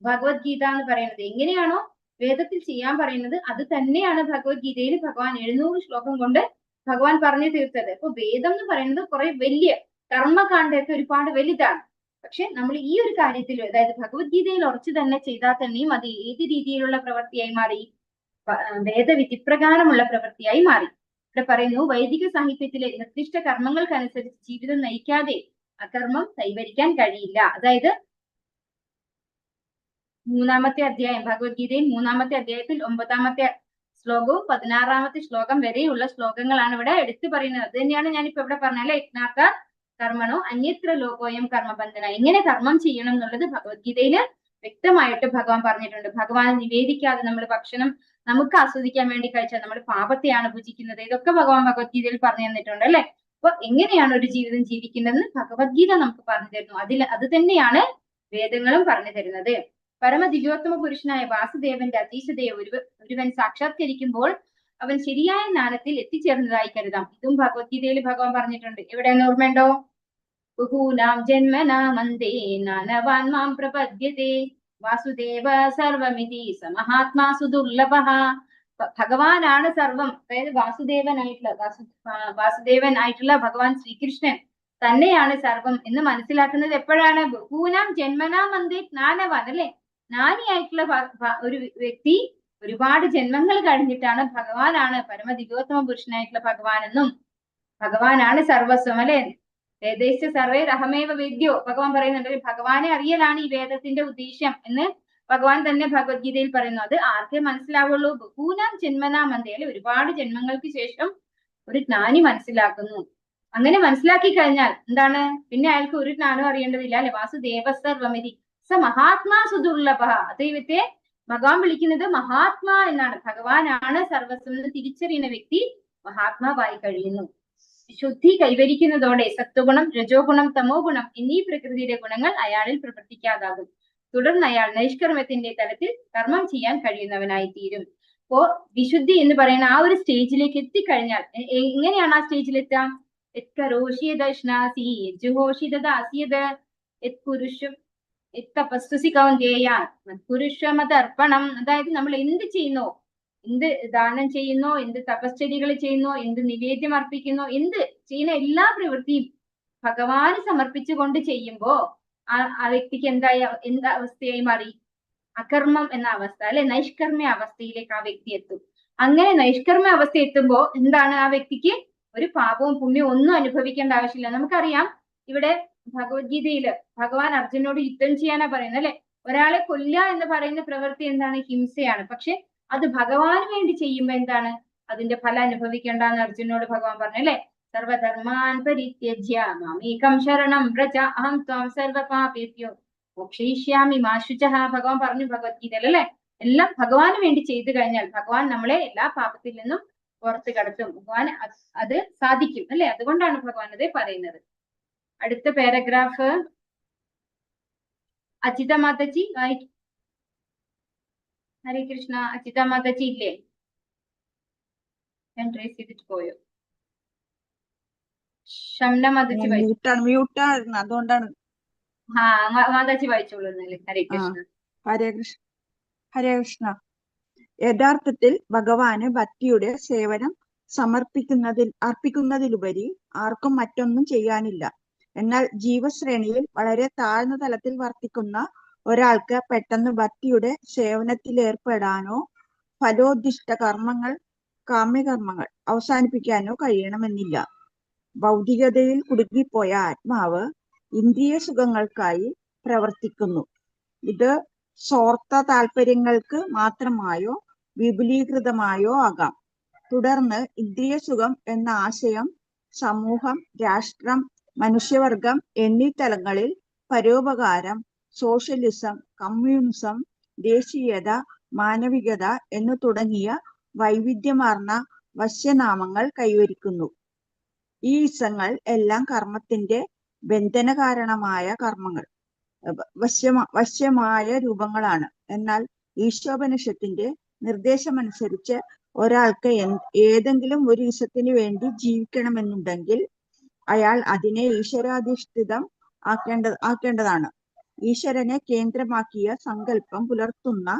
ഭഗവത്ഗീത എന്ന് പറയുന്നത്. എങ്ങനെയാണോ വേദത്തിൽ ചെയ്യാൻ പറയുന്നത് അത് തന്നെയാണ് ഭഗവത്ഗീതയിൽ ഭഗവാൻ 700 ശ്ലോകം കൊണ്ട് ഭഗവാൻ പറഞ്ഞു തീർത്തത്. അപ്പൊ വേദം എന്ന് പറയുന്നത് കുറെ വലിയ കർമ്മകാണ്ഡമൊക്കെ ഒരുപാട് വലുതാണ്. പക്ഷെ നമ്മൾ ഈ ഒരു കാര്യത്തിൽ, അതായത് ഭഗവത്ഗീതയിൽ ഉറച്ചു തന്നെ ചെയ്താൽ തന്നെയും അത് ഏത് രീതിയിലുള്ള പ്രവൃത്തിയായി മാറി? വേദവിധിപ്രകാരമുള്ള പ്രവൃത്തിയായി മാറി. ഇവിടെ പറയുന്നു, വൈദിക സാഹിത്യത്തിലെ നിർദ്ദിഷ്ട കർമ്മങ്ങൾക്കനുസരിച്ച് ജീവിതം നയിക്കാതെ അകർമ്മം കൈവരിക്കാൻ കഴിയില്ല. അതായത് 3-ാമത്തെ അധ്യായം, ഭഗവത്ഗീതയിൽ 3-ാമത്തെ അധ്യായത്തിൽ 9-ാമത്തെ ശ്ലോകവും 16-ാമത്തെ ശ്ലോകം വരെയുള്ള ശ്ലോകങ്ങളാണ് ഇവിടെ എടുത്തു പറയുന്നത്. അത് തന്നെയാണ് ഞാനിപ്പോ ഇവിടെ പറഞ്ഞാൽ യജ്ഞാർത്ഥ കർമ്മണോ അന്യത്ര ലോകോയം കർമ്മബന്ധന. എങ്ങനെ കർമ്മം ചെയ്യണം എന്നുള്ളത് ഭഗവത്ഗീതയില് വ്യക്തമായിട്ട് ഭഗവാൻ പറഞ്ഞിട്ടുണ്ട്. ഭഗവാനെ നിവേദിക്കാതെ നമ്മൾ ഭക്ഷണം നമുക്ക് ആസ്വദിക്കാൻ വേണ്ടി കഴിച്ചാൽ നമ്മൾ പാപത്തെയാണ് ഭുജിക്കുന്നത്. ഇതൊക്കെ ഭഗവാൻ ഭഗവത്ഗീതയിൽ പറഞ്ഞു തന്നിട്ടുണ്ട് അല്ലെ. അപ്പൊ എങ്ങനെയാണ് ഒരു ജീവിതം ജീവിക്കേണ്ടതെന്ന് ഭഗവത്ഗീത നമുക്ക് പറഞ്ഞു തരുന്നു. അത് തന്നെയാണ് വേദങ്ങളും പറഞ്ഞു തരുന്നത്. പരമദിവ്യോത്തമ പുരുഷനായ വാസുദേവന്റെ അതീശതയെ ഒരുവൻ സാക്ഷാത്കരിക്കുമ്പോൾ അവൻ ശരിയായ ജ്ഞാനത്തിൽ എത്തിച്ചേർന്നതായി കരുതാം. ഇതും ഭഗവത്ഗീതയിൽ ഭഗവാൻ പറഞ്ഞിട്ടുണ്ട്. എവിടെയെന്ന് ഓർമ്മയുണ്ടോ? ബഹൂനാം ജന്മനാമന്തേ നാനവാൻ മാം പ്രപദ്യതേ വാസുദേവ സർവമിതി സമഹാത്മാസു ദുർലഭഃ. ഭഗവാനാണ് സർവം. അതായത് വാസുദേവനായിട്ടുള്ള ഭഗവാൻ ശ്രീകൃഷ്ണൻ തന്നെയാണ് സർവം എന്ന് മനസ്സിലാക്കുന്നത് എപ്പോഴാണ്? ബഹൂനാം ജന്മനാമന്തേ ജ്ഞാനവാൻ, അല്ലെ? ജ്ഞാനിയായിട്ടുള്ള ഒരു വ്യക്തി ഒരുപാട് ജന്മങ്ങൾ കഴിഞ്ഞിട്ടാണ് ഭഗവാനാണ് പരമദിവ്യോത്തമ പുരുഷനായിട്ടുള്ള ഭഗവാൻ എന്നും ഭഗവാനാണ് സർവസ്വം, അല്ലെ? വേദൈശ്ച സർവേ അഹമേവ വേദ്യോ ഭഗവാൻ പറയുന്നുണ്ട്. ഭഗവാനെ അറിയലാണ് ഈ വേദത്തിന്റെ ഉദ്ദേശം എന്ന് ഭഗവാൻ തന്നെ ഭഗവത്ഗീതയിൽ പറയുന്നു. അത് ആർക്കേ മനസ്സിലാവുള്ളൂ? ബഹൂനാം ജന്മനാമന്തേ, അല്ലെ? ഒരുപാട് ജന്മങ്ങൾക്ക് ശേഷം ഒരു ജ്ഞാനി മനസ്സിലാക്കുന്നു. അങ്ങനെ മനസ്സിലാക്കി കഴിഞ്ഞാൽ എന്താണ്? പിന്നെ അയാൾക്ക് ഒരു ജ്ഞാനം അറിയേണ്ടതില്ല, അല്ലെ? വാസുദേവ സർവമിതി സ മഹാത്മാ സുദുർലഭ. ദൈവത്തെ ഭഗവാൻ വിളിക്കുന്നത് മഹാത്മാ എന്നാണ്. ഭഗവാനാണ് സർവസ്വം എന്ന് തിരിച്ചറിയുന്ന വ്യക്തി മഹാത്മാവായി കഴിയുന്നു. ശുദ്ധി കൈവരിക്കുന്നതോടെ സത്വഗുണം, രജോ ഗുണം, തമോ ഗുണം എന്നീ പ്രകൃതിയുടെ ഗുണങ്ങൾ അയാളിൽ പ്രവർത്തിക്കാതാകും. തുടർന്ന് അയാൾ നൈഷ്കർമ്മത്തിന്റെ തലത്തിൽ കർമ്മം ചെയ്യാൻ കഴിയുന്നവനായി തീരും. അപ്പോ വിശുദ്ധി എന്ന് പറയുന്ന ആ ഒരു സ്റ്റേജിലേക്ക് എത്തിക്കഴിഞ്ഞാൽ എങ്ങനെയാണ് ആ സ്റ്റേജിലെത്താം? പുരുഷമതർപ്പണം. അതായത് നമ്മൾ എന്ത് ചെയ്യുന്നോ, എന്ത് ദാനം ചെയ്യുന്നോ, എന്ത് തപശ്ചര്യകൾ ചെയ്യുന്നോ, എന്ത് നിവേദ്യം അർപ്പിക്കുന്നോ, എന്ത് ചെയ്യുന്ന എല്ലാ പ്രവൃത്തിയും ഭഗവാന് സമർപ്പിച്ചുകൊണ്ട് ചെയ്യുമ്പോ ആ വ്യക്തിക്ക് എന്ത് അവസ്ഥയായി മാറി? അകർമ്മം എന്ന അവസ്ഥ, അല്ലെ? നൈഷ്കർമ്മ്യ അവസ്ഥയിലേക്ക് ആ വ്യക്തി എത്തും. അങ്ങനെ നൈഷ്കർമ്മ്യ അവസ്ഥ എത്തുമ്പോ എന്താണ്? ആ വ്യക്തിക്ക് ഒരു പാപവും പുണ്യവും ഒന്നും അനുഭവിക്കേണ്ട ആവശ്യമില്ല. നമുക്കറിയാം, ഇവിടെ ഭഗവത്ഗീതയില് ഭഗവാൻ അർജുനോട് യുദ്ധം ചെയ്യാനാ പറയുന്നത്, അല്ലെ? ഒരാളെ കൊല്ലുക എന്ന് പറയുന്ന പ്രവൃത്തി എന്താണ്? ഹിംസയാണ്. പക്ഷെ അത് ഭഗവാന് വേണ്ടി ചെയ്യുമ്പോ എന്താണ്? അതിന്റെ ഫലം അനുഭവിക്കേണ്ടെന്ന് അർജുനോട് ഭഗവാൻ പറഞ്ഞു, അല്ലെ? സർവധർമാൻ പരിത്യജ്യ മാമേകം ശരണം വ്രജ അഹം ത്വാം സർവപാപേഭ്യോ മോക്ഷയിഷ്യാമി മാ ശുചഃ. ഭഗവാൻ പറഞ്ഞു ഭഗവത്ഗീതയിൽ, അല്ലെ? എല്ലാം ഭഗവാന് വേണ്ടി ചെയ്തു കഴിഞ്ഞാൽ ഭഗവാൻ നമ്മളെ എല്ലാ പാപത്തിൽ നിന്നും പുറത്ത് കടത്തും. ഭഗവാൻ അത് സാധിക്കും, അല്ലെ? അതുകൊണ്ടാണ് ഭഗവാൻ അത് പറയുന്നത്. അടുത്ത പാരഗ്രാഫ് അജിത മാതാജി വായിക്കും. ഹരേ കൃഷ്ണ. അജിത മാതാജി ഇല്ലേ? ഞാൻ ട്രേസ് ചെയ്തിട്ട് പോയോ? ഷംന മാതാജി മ്യൂട്ടായിരുന്നു, അതുകൊണ്ടാണ്. മാതാജി വായിച്ചോളൂ. ഹരേ കൃഷ്ണ. ഹരേ കൃഷ്ണ. യഥാർത്ഥത്തിൽ ഭഗവാന് ഭക്തിയുടെ സേവനം അർപ്പിക്കുന്നതിലുപരി ആർക്കും മറ്റൊന്നും ചെയ്യാനില്ല. എന്നാൽ ജീവശ്രേണിയിൽ വളരെ താഴ്ന്ന തലത്തിൽ വർത്തിക്കുന്ന ഒരാൾക്ക് പെട്ടെന്ന് ഭക്തിയുടെ സേവനത്തിലേർപ്പെടാനോ ഫലോദ്ദിഷ്ട കർമ്മങ്ങൾ കാമ്യകർമ്മങ്ങൾ അവസാനിപ്പിക്കാനോ കഴിയണമെന്നില്ല. ഭൗതികതയിൽ കുടുങ്ങിപ്പോയ ആത്മാവ് ഇന്ദ്രിയ സുഖങ്ങൾക്കായി പ്രവർത്തിക്കുന്നു. ഇത് സ്വാർത്ഥ താല്പര്യങ്ങൾക്ക് മാത്രമായോ വിപുലീകൃതമായോ ആകാം. തുടർന്ന് ഇന്ദ്രിയ സുഖം എന്ന ആശയം സമൂഹം, രാഷ്ട്രം, മനുഷ്യവർഗം എന്നീ തലങ്ങളിൽ പരോപകാരം, സോഷ്യലിസം, കമ്മ്യൂണിസം, ദേശീയത, മാനവികത എന്നു തുടങ്ങിയ വൈവിധ്യമാർന്ന വശ്യനാമങ്ങൾ കൈവരിക്കുന്നു. ഈ ഇസങ്ങൾ എല്ലാം കർമ്മത്തിന്റെ ബന്ധനകാരണമായ കർമ്മങ്ങൾ വശ്യമായ രൂപങ്ങളാണ്. എന്നാൽ ഈശോപനിഷത്തിന്റെ നിർദ്ദേശമനുസരിച്ച് ഒരാൾക്ക് ഏതെങ്കിലും ഒരു ഇസത്തിന് വേണ്ടി ജീവിക്കണമെന്നുണ്ടെങ്കിൽ അയാൾ അതിനെ ഈശ്വരാധിഷ്ഠിതം ആക്കേണ്ടതാണ്. ഈശ്വരനെ കേന്ദ്രമാക്കിയ സങ്കല്പം പുലർത്തുന്ന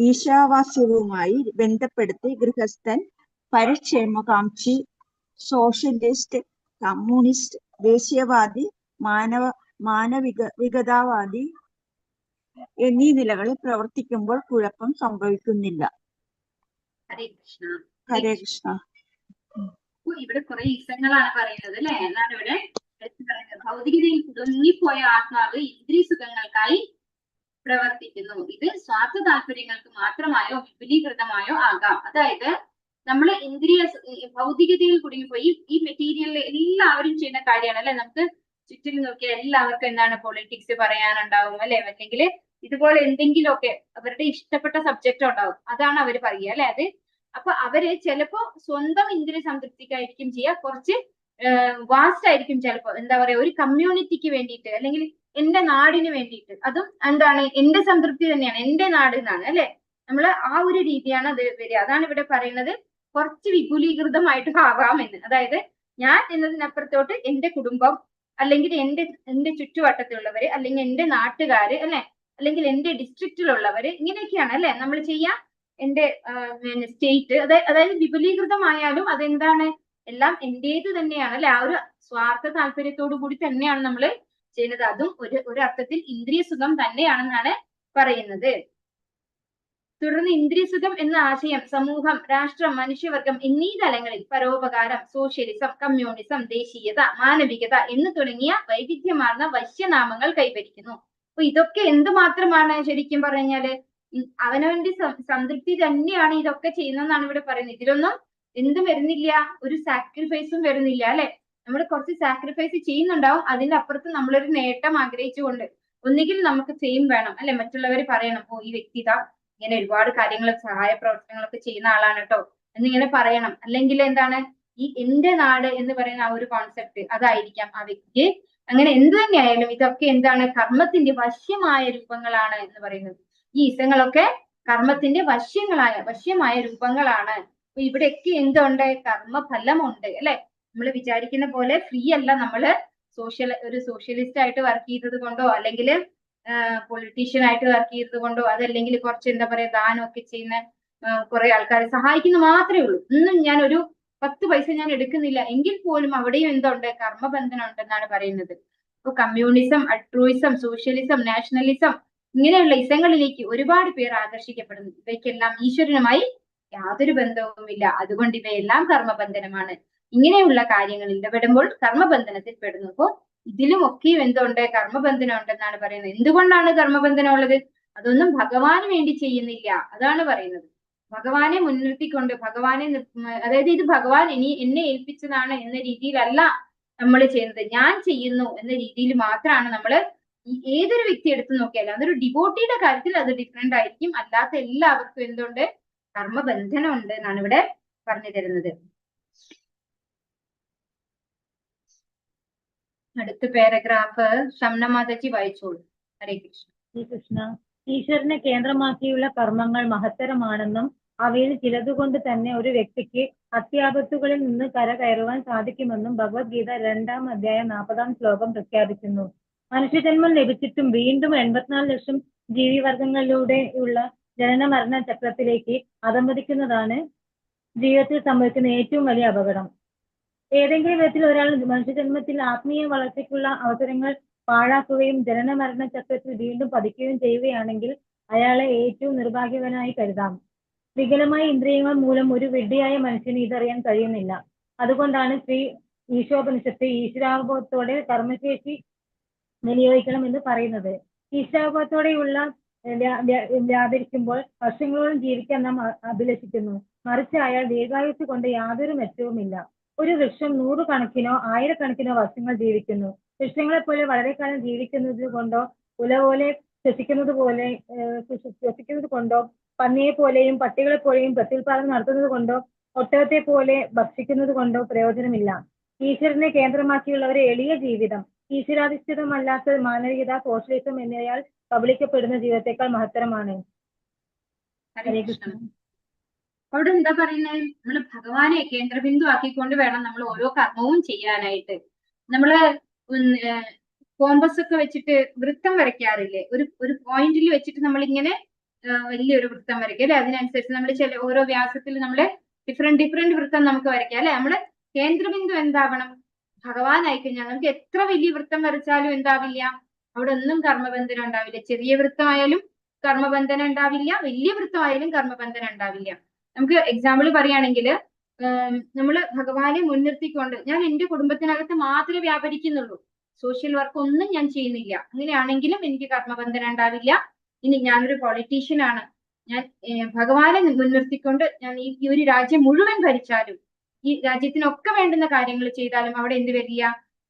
ഈശാവാസ്യവുമായി ബന്ധപ്പെടുത്തി ഗൃഹസ്ഥൻ, പരിക്ഷേമകാംക്ഷി, സോഷ്യലിസ്റ്റ്, കമ്മ്യൂണിസ്റ്റ്, ദേശീയവാദി, മാനവികതാവാദി എന്നീ നിലകളിൽ പ്രവർത്തിക്കുമ്പോൾ കുഴപ്പം സംഭവിക്കുന്നില്ല. ഹരേ കൃഷ്ണ. ഹരേ കൃഷ്ണ. ഇവിടെ കുറെ ഇസങ്ങളാണ് പറയുന്നത് അല്ലെ. എന്നാണ് ഇവിടെ പറയുന്നത്, ഭൗതികതയിൽ കുടുങ്ങിപ്പോയ ആത്മാവ് ഇന്ദ്രിയ സുഖങ്ങൾക്കായി പ്രവർത്തിക്കുന്നു. ഇത് സ്വാർത്ഥ താല്പര്യങ്ങൾക്ക് മാത്രമായോ വിപുലീകൃതമായോ ആകാം. അതായത് നമ്മള് ഭൗതികതയിൽ കുടുങ്ങിപ്പോയി ഈ മെറ്റീരിയലിൽ എല്ലാവരും ചെയ്യുന്ന കാര്യമാണ് അല്ലെ. നമുക്ക് ചുറ്റിലും നോക്കിയാൽ എല്ലാവർക്കും എന്താണ് പൊളിറ്റിക്സ് പറയാനുണ്ടാവും അല്ലെ, അല്ലെങ്കിൽ ഇതുപോലെ എന്തെങ്കിലുമൊക്കെ അവരുടെ ഇഷ്ടപ്പെട്ട സബ്ജക്റ്റ് ഉണ്ടാവും, അതാണ് അവർ പറയുക അല്ലെ. അത് അപ്പൊ അവര് ചിലപ്പോ സ്വന്തം ഇന്ദ്രിയ സംതൃപ്തിക്കായിരിക്കും ചെയ്യുക, കുറച്ച് വാസ്റ്റ് ആയിരിക്കും ചിലപ്പോ, എന്താ പറയാ, ഒരു കമ്മ്യൂണിറ്റിക്ക് വേണ്ടിയിട്ട് അല്ലെങ്കിൽ എന്റെ നാടിന് വേണ്ടിയിട്ട്. അതും എന്താണ്, എന്റെ സംതൃപ്തി തന്നെയാണ്, എന്റെ നാട് എന്നാണ് അല്ലെ. നമ്മള് ആ ഒരു രീതിയാണ് അത് വരിക. അതാണ് ഇവിടെ പറയുന്നത്, കുറച്ച് വിപുലീകൃതമായിട്ട് ആവാമെന്ന്. അതായത് ഞാൻ എന്നതിനപ്പുറത്തോട്ട് എന്റെ കുടുംബം, അല്ലെങ്കിൽ എന്റെ ചുറ്റുവട്ടത്തിലുള്ളവര്, അല്ലെങ്കിൽ എന്റെ നാട്ടുകാര് അല്ലെ, അല്ലെങ്കിൽ എന്റെ ഡിസ്ട്രിക്റ്റിലുള്ളവര്, ഇങ്ങനെയൊക്കെയാണ് അല്ലെ നമ്മൾ ചെയ്യാ. എന്റെ സ്റ്റേറ്റ്, അതായത് വിപുലീകൃതമായാലും അതെന്താണ്, എല്ലാം എന്റേത് തന്നെയാണ് അല്ലെ. ആ ഒരു സ്വാർത്ഥ താല്പര്യത്തോടു കൂടി തന്നെയാണ് നമ്മൾ ചെയ്യുന്നത്. അതും ഒരു അർത്ഥത്തിൽ ഇന്ദ്രിയ സുഖം തന്നെയാണെന്നാണ് പറയുന്നത്. തുടർന്ന് ഇന്ദ്രിയസുഖം എന്ന ആശയം സമൂഹം, രാഷ്ട്രം, മനുഷ്യവർഗം എന്നീ തലങ്ങളിൽ പരോപകാരം, സോഷ്യലിസം, കമ്മ്യൂണിസം, ദേശീയത, മാനവികത എന്ന് തുടങ്ങിയ വൈവിധ്യമാർന്ന വശ്യനാമങ്ങൾ കൈവരിക്കുന്നു. അപ്പൊ ഇതൊക്കെ എന്തുമാത്രമാണ് ശരിക്കും പറഞ്ഞാല് അവനവന്റെ സംതൃപ്തി തന്നെയാണ് ഇതൊക്കെ ചെയ്യുന്നതെന്നാണ് ഇവിടെ പറയുന്നത്. ഇതിലൊന്നും എന്തും വരുന്നില്ല, ഒരു സാക്രിഫൈസും വരുന്നില്ല അല്ലെ. നമ്മൾ കുറച്ച് സാക്രിഫൈസ് ചെയ്യുന്നുണ്ടാവും, അതിന്റെ അപ്പുറത്ത് നമ്മളൊരു നേട്ടം ആഗ്രഹിച്ചുകൊണ്ട്, ഒന്നുകിൽ നമുക്ക് ഫെയിം വേണം അല്ലെ, മറ്റുള്ളവർ പറയണം, ഓ ഈ വ്യക്തി ഇങ്ങനെ ഒരുപാട് കാര്യങ്ങൾ സഹായ പ്രവർത്തനങ്ങളൊക്കെ ചെയ്യുന്ന ആളാണ് കേട്ടോ എന്നിങ്ങനെ പറയണം. അല്ലെങ്കിൽ എന്താണ്, ഈ എന്റെ നാട് എന്ന് പറയുന്ന ആ ഒരു കോൺസെപ്റ്റ് അതായിരിക്കാം ആ വ്യക്തിക്ക്. അങ്ങനെ എന്ത് തന്നെയായാലും ഇതൊക്കെ എന്താണ്, കർമ്മത്തിന്റെ വശ്യമായ രൂപങ്ങളാണ് എന്ന് പറയുന്നത്. ഈ ഇസങ്ങളൊക്കെ കർമ്മത്തിന്റെ വശ്യമായ രൂപങ്ങളാണ്. അപ്പൊ ഇവിടെയൊക്കെ എന്തുണ്ട്, കർമ്മഫലമുണ്ട് അല്ലെ. നമ്മൾ വിചാരിക്കുന്ന പോലെ ഫ്രീ അല്ല. നമ്മള് ഒരു സോഷ്യലിസ്റ്റ് ആയിട്ട് വർക്ക് ചെയ്തത് കൊണ്ടോ, അല്ലെങ്കിൽ പൊളിറ്റീഷ്യൻ ആയിട്ട് വർക്ക് ചെയ്തത് കൊണ്ടോ, അതല്ലെങ്കിൽ കുറച്ച് എന്താ പറയാ ദാനമൊക്കെ ചെയ്യുന്ന കുറെ ആൾക്കാരെ സഹായിക്കുന്ന മാത്രമേ ഉള്ളൂ. ഒന്നും ഞാൻ ഒരു 10 പൈസ ഞാൻ എടുക്കുന്നില്ല എങ്കിൽ പോലും അവിടെയും എന്തുണ്ട്, കർമ്മബന്ധനം ഉണ്ടെന്നാണ് പറയുന്നത്. ഇപ്പൊ കമ്മ്യൂണിസം, അൾട്രൂയിസം, സോഷ്യലിസം, നാഷണലിസം ഇങ്ങനെയുള്ള ഇസങ്ങളിലേക്ക് ഒരുപാട് പേർ ആകർഷിക്കപ്പെടുന്നു. ഇവയ്ക്കെല്ലാം ഈശ്വരനുമായി യാതൊരു ബന്ധവുമില്ല. അതുകൊണ്ട് ഇവയെല്ലാം കർമ്മബന്ധനമാണ്. ഇങ്ങനെയുള്ള കാര്യങ്ങളിൽ ഇടപെടുമ്പോൾ കർമ്മബന്ധനത്തിൽ പെടുന്നു. അപ്പോ ഇതിലും ഒക്കെ എന്തുണ്ട്, കർമ്മബന്ധനം ഉണ്ടെന്നാണ് പറയുന്നത്. എന്തുകൊണ്ടാണ് കർമ്മബന്ധനം ഉള്ളത്? അതൊന്നും ഭഗവാന് വേണ്ടി ചെയ്യുന്നില്ല, അതാണ് പറയുന്നത്. ഭഗവാനെ മുൻനിർത്തിക്കൊണ്ട്, അതായത് ഇത് ഭഗവാൻ എന്നെ ഏൽപ്പിച്ചതാണ് എന്ന രീതിയിലല്ല നമ്മൾ ചെയ്യുന്നത്. ഞാൻ ചെയ്യുന്നു എന്ന രീതിയിൽ മാത്രമാണ് നമ്മൾ ഏതൊരു വ്യക്തി എടുത്തു നോക്കിയാലും. അതൊരു ഡിവോട്ടിയുടെ കാര്യത്തിൽ അത് ഡിഫറെന്റ് ആയിരിക്കും. അല്ലാത്ത എല്ലാവർക്കും എന്തുണ്ട്, കർമ്മബന്ധനം ഉണ്ട് എന്നാണ് ഇവിടെ പറഞ്ഞു തരുന്നത്. അടുത്ത പാരഗ്രാഫ് ഷംനമാതജി വായിച്ചോളൂ. ഹരേ കൃഷ്ണ. ഈശ്വരനെ കേന്ദ്രമാക്കിയുള്ള കർമ്മങ്ങൾ മഹത്തരമാണെന്നും അവയിൽ ചിലതുകൊണ്ട് തന്നെ ഒരു വ്യക്തിക്ക് അത്യാപത്തുകളിൽ നിന്ന് കരകയറുവാൻ സാധിക്കുമെന്നും ഭഗവത്ഗീത 2-ാം അധ്യായം 40-ാം ശ്ലോകം പ്രഖ്യാപിക്കുന്നു. മനുഷ്യജന്മം ലഭിച്ചിട്ടും വീണ്ടും 84 ലക്ഷം ജീവിവർഗങ്ങളിലൂടെയുള്ള ജനന മരണ ചക്രത്തിലേക്ക് അധംപതിക്കുന്നതാണ് ജീവിതത്തിൽ സംഭവിക്കുന്ന ഏറ്റവും വലിയ അപകടം. ഏതെങ്കിലും വിധത്തിൽ ഒരാൾ മനുഷ്യജന്മത്തിൽ ആത്മീയ വളർച്ചയ്ക്കുള്ള അവസരങ്ങൾ പാഴാക്കുകയും ജനന മരണ ചക്രത്തിൽ വീണ്ടും പതിക്കുകയും ചെയ്യുകയാണെങ്കിൽ അയാളെ ഏറ്റവും നിർഭാഗ്യവനായി കരുതാം. വികലമായ ഇന്ദ്രിയങ്ങൾ മൂലം ഒരു വിഡ്ഢിയായ മനുഷ്യന് ഇതറിയാൻ കഴിയുന്നില്ല. അതുകൊണ്ടാണ് ഈശോപനിഷത്ത് ഈശ്വരാവബോധത്തോടെ കർമ്മശേഷി വിനിയോഗിക്കണം എന്ന് പറയുന്നത്. ഈശ്വരാവബോധത്തോടെയുള്ള വ്യാപരിക്കുമ്പോൾ വർഷങ്ങളോളം ജീവിക്കാൻ നാം അഭിലഷിക്കുന്നു. മറിച്ച് അയാൾ ദീർഘായുസ് കൊണ്ട് യാതൊരു മെച്ചവുമില്ല. ഒരു വൃക്ഷം 100 കണക്കിനോ 1000 കണക്കിനോ വർഷങ്ങൾ ജീവിക്കുന്നു. വൃക്ഷങ്ങളെ പോലെ വളരെ കാലം ജീവിക്കുന്നത് കൊണ്ടോ കുല പോലെ ശ്വസിക്കുന്നത് കൊണ്ടോ പന്നിയെ പോലെയും പട്ടികളെ പോലെയും പ്രത്യുൽപാദനം നടത്തുന്നത് കൊണ്ടോ ഒട്ടകത്തെ പോലെ ഭക്ഷിക്കുന്നത് കൊണ്ടോ പ്രയോജനമില്ല. ഈശ്വരനെ കേന്ദ്രമാക്കിയുള്ള ഒരു എളിയ ജീവിതം, ഈശ്വരാധിഷ്ഠിതമല്ലാത്ത മാനവികത, സോഷ്യലിസം എന്നിവയാൽ കബളിക്കപ്പെടുന്ന ജീവിതത്തെക്കാൾ മഹത്തരമാണ്. ഹരേ കൃഷ്ണ. അവിടെ എന്താ പറയുന്നത്? നമ്മള് ഭഗവാനെ കേന്ദ്രബിന്ദു ആക്കിക്കൊണ്ട് വേണം നമ്മൾ ഓരോ കർമ്മവും ചെയ്യാനായിട്ട്. നമ്മള് കോമ്പസ് ഒക്കെ വെച്ചിട്ട് വൃത്തം വരയ്ക്കാറില്ലേ? ഒരു പോയിന്റിൽ വെച്ചിട്ട് നമ്മളിങ്ങനെ വലിയൊരു വൃത്തം വരയ്ക്കുക അല്ലെ? അതിനനുസരിച്ച് നമ്മൾ ഓരോ വ്യാസത്തിൽ നമ്മള് ഡിഫറെന്റ് വൃത്തം നമുക്ക് വരയ്ക്കാം അല്ലെ? നമ്മള് കേന്ദ്രബിന്ദു എന്താവണം? ഭഗവാനായി കഴിഞ്ഞാൽ നമുക്ക് എത്ര വലിയ വൃത്തം വരച്ചാലും എന്താവില്ല? അവിടെ ഒന്നും കർമ്മബന്ധനം ഉണ്ടാവില്ല. ചെറിയ വൃത്തമായാലും കർമ്മബന്ധനം ഉണ്ടാവില്ല, വലിയ വൃത്തമായാലും കർമ്മബന്ധനം ഉണ്ടാവില്ല. നമുക്ക് എക്സാമ്പിൾ പറയുകയാണെങ്കിൽ നമ്മള് ഭഗവാനെ മുൻനിർത്തിക്കൊണ്ട് ഞാൻ എന്റെ കുടുംബത്തിനകത്ത് മാത്രമേ വ്യാപരിക്കുന്നുള്ളൂ, സോഷ്യൽ വർക്ക് ഒന്നും ഞാൻ ചെയ്യുന്നില്ല, അങ്ങനെയാണെങ്കിലും എനിക്ക് കർമ്മബന്ധനം ഉണ്ടാവില്ല. ഇനി ഞാനൊരു പൊളിറ്റീഷ്യൻ ആണ്, ഞാൻ ഭഗവാനെ മുൻനിർത്തിക്കൊണ്ട് ഞാൻ ഈ ഒരു രാജ്യം മുഴുവൻ ഭരിച്ചാലും ഈ രാജ്യത്തിനൊക്കെ വേണ്ടുന്ന കാര്യങ്ങൾ ചെയ്താലും അവിടെ എന്ത് വരില്ല?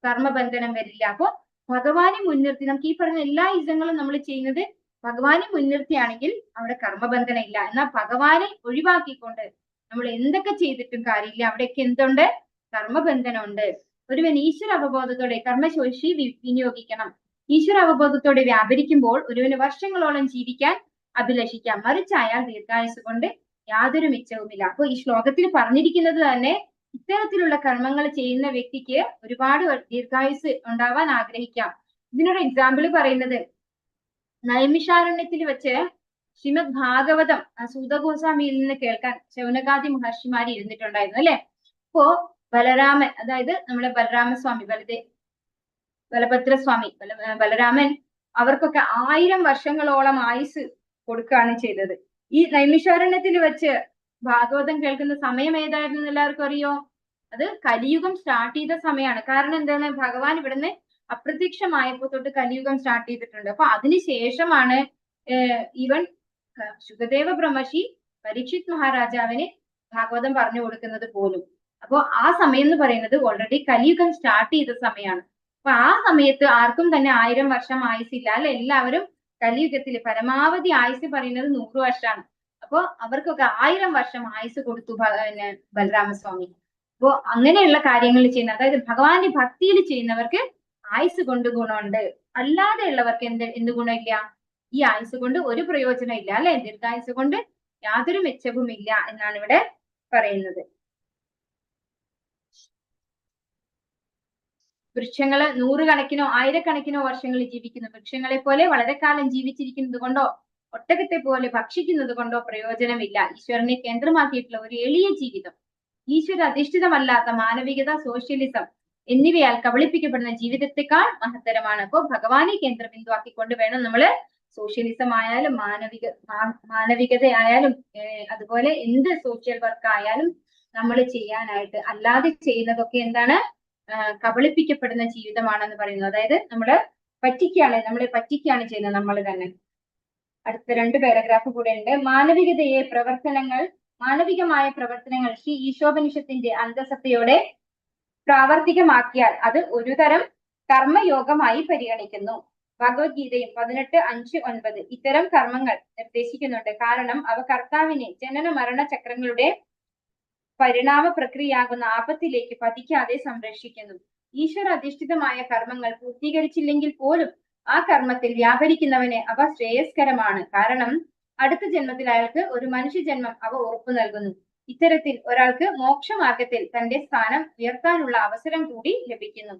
കർമ്മബന്ധനം വരില്ല. അപ്പോ ഭഗവാനെ മുൻനിർത്തി നമുക്ക് ഈ പറഞ്ഞ എല്ലാ ഇസങ്ങളും നമ്മൾ ചെയ്യുന്നത് ഭഗവാനെ മുൻനിർത്തിയാണെങ്കിൽ അവിടെ കർമ്മബന്ധനം ഇല്ല. എന്നാൽ ഭഗവാനെ ഒഴിവാക്കിക്കൊണ്ട് നമ്മൾ എന്തൊക്കെ ചെയ്തിട്ടും കാര്യമില്ല, അവിടെയൊക്കെ എന്തുണ്ട്? കർമ്മബന്ധനം ഉണ്ട്. ഒരുവൻ ഈശ്വര അവബോധത്തോടെ കർമ്മശേഷി വിനിയോഗിക്കണം. ഈശ്വര അവബോധത്തോടെ വ്യാപരിക്കുമ്പോൾ ഒരുവന് വർഷങ്ങളോളം ജീവിക്കാൻ അഭിലഷിക്കാം, മറിച്ച് അയാൾ ദീർഘായുസ് കൊണ്ട് യാതൊരു മിച്ചവുമില്ല. അപ്പൊ ഈ ശ്ലോകത്തിൽ പറഞ്ഞിരിക്കുന്നത് തന്നെ ഇത്തരത്തിലുള്ള കർമ്മങ്ങൾ ചെയ്യുന്ന വ്യക്തിക്ക് ഒരുപാട് ദീർഘായുസ് ഉണ്ടാവാൻ ആഗ്രഹിക്കാം. ഇതിനൊരു എക്സാമ്പിൾ പറയുന്നത് നൈമിഷാരണ്യത്തിൽ വെച്ച് ശ്രീമദ് ഭാഗവതം സൂതഗോസ്വാമിയിൽ നിന്ന് കേൾക്കാൻ ശൗനകാദി മഹർഷിമാര് ഇരുന്നിട്ടുണ്ടായിരുന്നു അല്ലെ? അപ്പോ ബലരാമൻ, അതായത് നമ്മുടെ ബലരാമസ്വാമി, ബലഭദ്രസ്വാമി, ബലരാമൻ അവർക്കൊക്കെ 1000 വർഷങ്ങളോളം ആയുസ് കൊടുക്കുകയാണ് ചെയ്തത്. ഈ നൈമിഷാരണ്യത്തിൽ വെച്ച് ഭാഗവതം കേൾക്കുന്ന സമയം ഏതായിരുന്നു എല്ലാവർക്കും അറിയോ? അത് കലിയുഗം സ്റ്റാർട്ട് ചെയ്ത സമയമാണ്. കാരണം എന്താണ്? ഭഗവാൻ ഇവിടുന്ന് അപ്രത്യക്ഷമായപ്പോ തൊട്ട് കലിയുഗം സ്റ്റാർട്ട് ചെയ്തിട്ടുണ്ട്. അപ്പൊ അതിനുശേഷമാണ് ഈവൻ ശുകദേവ ബ്രഹ്മർഷി പരീക്ഷിത് മഹാരാജാവിന് ഭാഗവതം പറഞ്ഞു കൊടുക്കുന്നത് പോലും. അപ്പൊ ആ സമയം എന്ന് പറയുന്നത് ഓൾറെഡി കലിയുഗം സ്റ്റാർട്ട് ചെയ്ത സമയമാണ്. അപ്പൊ ആ സമയത്ത് ആർക്കും തന്നെ 1000 വർഷം ആയുസില്ല അല്ലെ? എല്ലാവരും കലിയുഗത്തില് പരമാവധി ആയുസ് പറയുന്നത് 100 വർഷമാണ്. അപ്പൊ അവർക്കൊക്കെ 1000 വർഷം ആയുസ് കൊടുത്തു ബലരാമസ്വാമി. അപ്പോ അങ്ങനെയുള്ള കാര്യങ്ങൾ ചെയ്യുന്ന, അതായത് ഭഗവാന്റെ ഭക്തിയിൽ ചെയ്യുന്നവർക്ക് ആയുസ് കൊണ്ട് ഗുണമുണ്ട്, അല്ലാതെ ഉള്ളവർക്ക് എന്ത് ഗുണമില്ല? ഈ ആയുസ് കൊണ്ട് ഒരു പ്രയോജനം ഇല്ല അല്ലെ? ദീർഘായുസ് കൊണ്ട് യാതൊരു മെച്ചവും ഇല്ല എന്നാണ് ഇവിടെ പറയുന്നത്. വൃക്ഷങ്ങള് 100 കണക്കിനോ 1000 കണക്കിനോ വർഷങ്ങൾ ജീവിക്കുന്നു. വൃക്ഷങ്ങളെ പോലെ വളരെ കാലം ജീവിച്ചിരിക്കുന്നത് കൊണ്ടോ ഒട്ടകത്തെ പോലെ ഭക്ഷിക്കുന്നത് കൊണ്ടോ പ്രയോജനമില്ല. ഈശ്വരനെ കേന്ദ്രമാക്കിയിട്ടുള്ള ഒരു എളിയ ജീവിതം, ഈശ്വര അധിഷ്ഠിതമല്ലാത്ത മാനവികത, സോഷ്യലിസം എന്നിവയാൽ കബളിപ്പിക്കപ്പെടുന്ന ജീവിതത്തെക്കാൾ മഹത്തരമാണ്. അപ്പോൾ ഭഗവാനെ കേന്ദ്രബിന്ദു ആക്കിക്കൊണ്ട് വേണം നമ്മള് സോഷ്യലിസം ആയാലും മാനവികതയായാലും അതുപോലെ എന്ത് സോഷ്യൽ വർക്ക് ആയാലും നമ്മൾ ചെയ്യാനായിട്ട്. അല്ലാതെ ചെയ്യുന്നതൊക്കെ എന്താണ്? കബളിപ്പിക്കപ്പെടുന്ന ജീവിതമാണെന്ന് പറയുന്നത്. അതായത് നമ്മളെ പറ്റിക്കുകയാണ് ചെയ്യുന്നത് നമ്മൾ തന്നെ. അടുത്ത 2 പാരഗ്രാഫ് കൂടെ ഉണ്ട്. മാനവികമായ പ്രവർത്തനങ്ങൾ ശ്രീ ഈശോപനിഷത്തിന്റെ അന്തസത്തയോടെ പ്രാവർത്തികമാക്കിയാൽ അത് ഒരു തരം കർമ്മയോഗമായി പരിഗണിക്കുന്നു. ഭഗവത്ഗീതയും 18:5-9 ഇത്തരം കർമ്മങ്ങൾ നിർദ്ദേശിക്കുന്നുണ്ട്. കാരണം അവ കർത്താവിനെ ജനന മരണ ചക്രങ്ങളുടെ പരിണാമ പ്രക്രിയയാകുന്ന ആപത്തിലേക്ക് പതിക്കാതെ സംരക്ഷിക്കുന്നു. ഈശ്വര അധിഷ്ഠിതമായ കർമ്മങ്ങൾ പൂർത്തീകരിച്ചില്ലെങ്കിൽ പോലും ആ കർമ്മത്തിൽ വ്യാപരിക്കുന്നവന് അവ ശ്രേയസ്കരമാണ്. കാരണം അടുത്ത ജന്മത്തിൽ അയാൾക്ക് ഒരു മനുഷ്യജന്മം അവ ഉറപ്പു നൽകുന്നു. ഇത്തരത്തിൽ ഒരാൾക്ക് മോക്ഷമാർഗത്തിൽ തന്റെ സ്ഥാനം ഉയർത്താനുള്ള അവസരം കൂടി ലഭിക്കുന്നു.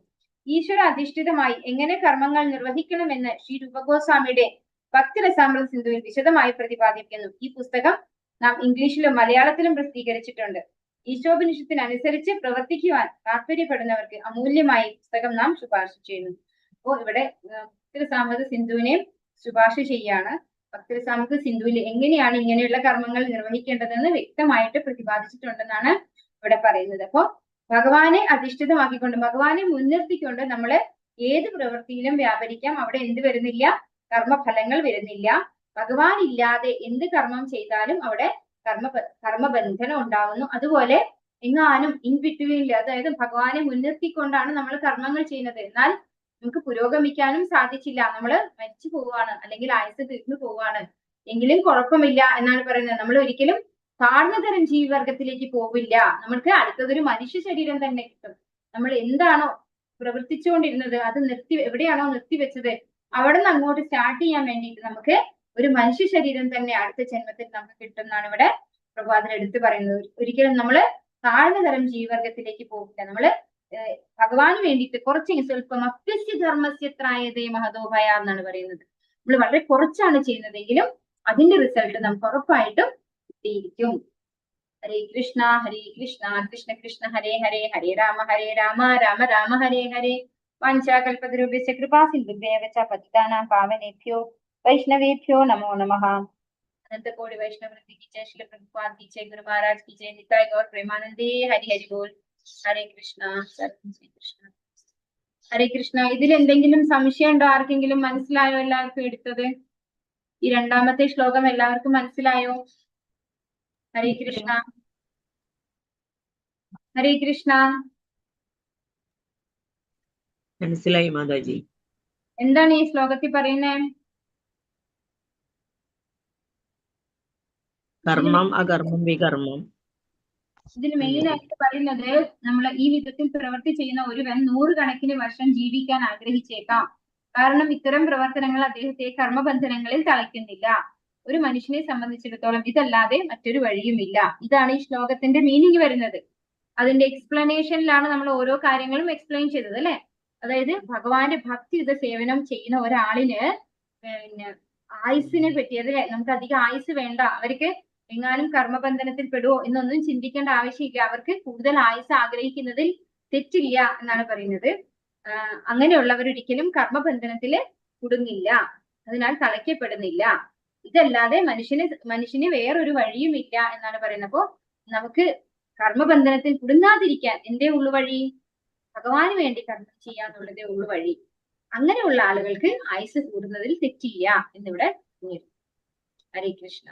ഈശ്വര അധിഷ്ഠിതമായി എങ്ങനെ കർമ്മങ്ങൾ നിർവഹിക്കണമെന്ന് ശ്രീ രൂപഗോസ്വാമിയുടെ ഭക്തിരസാമൃത സിന്ധുവിൽ വിശദമായി പ്രതിപാദിക്കുന്നു. ഈ പുസ്തകം നാം ഇംഗ്ലീഷിലും മലയാളത്തിലും പ്രസിദ്ധീകരിച്ചിട്ടുണ്ട്. ഈശോപനിഷത്തിനനുസരിച്ച് പ്രവർത്തിക്കുവാൻ താല്പര്യപ്പെടുന്നവർക്ക് അമൂല്യമായ പുസ്തകം നാം ശുപാർശ ചെയ്യുന്നു. അപ്പോ ഇവിടെ ഭക്തിരസാമൃത സിന്ധുവിനെ ശുപാർശ ചെയ്യാണ്. ഭക്തിരസാമൃത സിന്ധുവിൽ എങ്ങനെയാണ് ഇങ്ങനെയുള്ള കർമ്മങ്ങൾ നിർവഹിക്കേണ്ടതെന്ന് വ്യക്തമായിട്ട് പ്രതിപാദിച്ചിട്ടുണ്ടെന്നാണ് ഇവിടെ പറയുന്നത്. അപ്പോ ഭഗവാനെ അധിഷ്ഠിതമാക്കിക്കൊണ്ട്, ഭഗവാനെ മുൻനിർത്തിക്കൊണ്ട് നമ്മൾ ഏത് പ്രവൃത്തിയിലും വ്യാപരിക്കാം. അവിടെ എന്ത് വരുന്നില്ല? കർമ്മഫലങ്ങൾ വരുന്നില്ല. ഭഗവാൻ ഇല്ലാതെ എന്ത് കർമ്മം ചെയ്താലും അവിടെ കർമ്മബന്ധനം ഉണ്ടാവുന്നു. അതുപോലെ എങ്ങാനും ഇൻ ബിറ്റ്വീനിൽ, അതായത് ഭഗവാനെ മുൻനിർത്തിക്കൊണ്ടാണ് നമ്മൾ കർമ്മങ്ങൾ ചെയ്യുന്നത്, എന്നാൽ നമുക്ക് പുരോഗമിക്കാനും സാധിച്ചില്ല, നമ്മൾ മരിച്ചു പോവാണ്, അല്ലെങ്കിൽ ആയുസ് തീർന്നു പോവാണ്, എങ്കിലും കുഴപ്പമില്ല എന്നാണ് പറയുന്നത്. നമ്മൾ ഒരിക്കലും താഴ്ന്ന തരം ജീവിവർഗത്തിലേക്ക് പോവില്ല. നമുക്ക് അടുത്തതൊരു മനുഷ്യ ശരീരം തന്നെ കിട്ടും. നമ്മൾ എന്താണോ പ്രവർത്തിച്ചുകൊണ്ടിരുന്നത് അത് എവിടെയാണോ നിർത്തിവെച്ചത് അവിടെ നിന്ന് അങ്ങോട്ട് സ്റ്റാർട്ട് ചെയ്യാൻ വേണ്ടിയിട്ട് നമുക്ക് ഒരു മനുഷ്യ ശരീരം തന്നെ അടുത്ത ജന്മത്തിൽ നമുക്ക് കിട്ടും എന്നാണ് ഇവിടെ പ്രഭാതൻ എടുത്തു പറയുന്നത്. ഒരിക്കലും നമ്മൾ താഴ്ന്ന തരം ജീവിവർഗത്തിലേക്ക് പോകില്ല. നമ്മള് ഭഗവാന് വേണ്ടിയിട്ട് കുറച്ച് സ്വല്പം അപ്യസ്യ ധർമ്മസ്യത്രായതേ മഹതോഭയ എന്നാണ് പറയുന്നത്. നമ്മൾ വളരെ കുറച്ചാണ് ചെയ്യുന്നതെങ്കിലും അതിന്റെ റിസൾട്ട് നമുക്ക് ഉറപ്പായിട്ടും കിട്ടിയിരിക്കും. ഹരേ കൃഷ്ണ കൃഷ്ണ കൃഷ്ണ ഹരേ ഹരേ, ഹരേ രാമ രാമ രാമ ഹരേ ഹരേ. വാഞ്ചാകൽപതരുഭ്യശ്ച കൃപാ സിന്ധുഭ്യേവ ച പതിതാനാം പാവനേഭ്യോ वैष्णवेभ्यो नमो नमः। अनंत कोटि वैष्णव वृंद की जय, श्री प्रभुपाद की जय, गुरु महाराज की जय, निताय गौर प्रेमानंदे। हरि हरि बोल। हरे कृष्ण कृष्ण हरे कृष्ण. ഇതിൽ എന്തെങ്കിലും സംശയം ഉണ്ടോ? ആർക്കെങ്കിലും മനസ്സിലായോ? എല്ലാവർക്കും എടുത്തത് ഈ രണ്ടാമത്തെ ശ്ലോകം എല്ലാവർക്കും മനസ്സിലായോ? ഹരേ കൃഷ്ണ ഹരേ കൃഷ്ണ. മനസ്സിലായി മാതാജി. എന്താണ് ഈ ശ്ലോകത്തിൽ പറയുന്നത്? കർമ്മം അകർമ്മം വികർമ്മം. ഇതിൽ മെയിൻ ആയിട്ട് പറയുന്നത്, നമ്മൾ ഈ വിധത്തിൽ പ്രവൃത്തി ചെയ്യുന്ന ഒരുവൻ 100 കണക്കിന് വർഷം ജീവിക്കാൻ ആഗ്രഹിച്ചേക്കാം. കാരണം ഇത്തരം പ്രവർത്തനങ്ങൾ അദ്ദേഹത്തെ കർമ്മബന്ധനങ്ങളിൽ തളയ്ക്കുന്നില്ല. ഒരു മനുഷ്യനെ സംബന്ധിച്ചിടത്തോളം ഇതല്ലാതെ മറ്റൊരു വഴിയുമില്ല. ഇതാണ് ഈ ശ്ലോകത്തിന്റെ മീനിങ് വരുന്നത്. അതിന്റെ എക്സ്പ്ലനേഷനിലാണ് നമ്മൾ ഓരോ കാര്യങ്ങളും എക്സ്പ്ലെയിൻ ചെയ്തത് അല്ലെ. അതായത് ഭഗവാന്റെ ഭക്തിയുത സേവനം ചെയ്യുന്ന ഒരാളിന് പിന്നെ ആയുസിനെ പറ്റി, അല്ലെ, നമുക്ക് അധികം ആയുസ് വേണ്ട, അവർക്ക് എങ്ങാനും കർമ്മബന്ധനത്തിൽ പെടുവോ എന്നൊന്നും ചിന്തിക്കേണ്ട ആവശ്യമില്ല. അവർക്ക് കൂടുതൽ ആയുസ് ആഗ്രഹിക്കുന്നതിൽ തെറ്റില്ല എന്നാണ് പറയുന്നത്. അങ്ങനെയുള്ളവരൊരിക്കലും കർമ്മബന്ധനത്തില് കുടുങ്ങില്ല, അതിനാൽ തളയ്ക്കപ്പെടുന്നില്ല. ഇതല്ലാതെ മനുഷ്യന് വേറൊരു വഴിയുമില്ല എന്നാണ് പറയുന്നത്. അപ്പോ നമുക്ക് കർമ്മബന്ധനത്തിൽ കുടുങ്ങാതിരിക്കാൻ എന്തേ ഉള്ളു വഴി? ഭഗവാന് വേണ്ടി കർമ്മം ചെയ്യാന്നുള്ളതേ ഉള്ളു വഴി. അങ്ങനെയുള്ള ആളുകൾക്ക് ആയുസ് കൂടുന്നതിൽ തെറ്റില്ല എന്നിവിടെ. ഹരേ കൃഷ്ണ.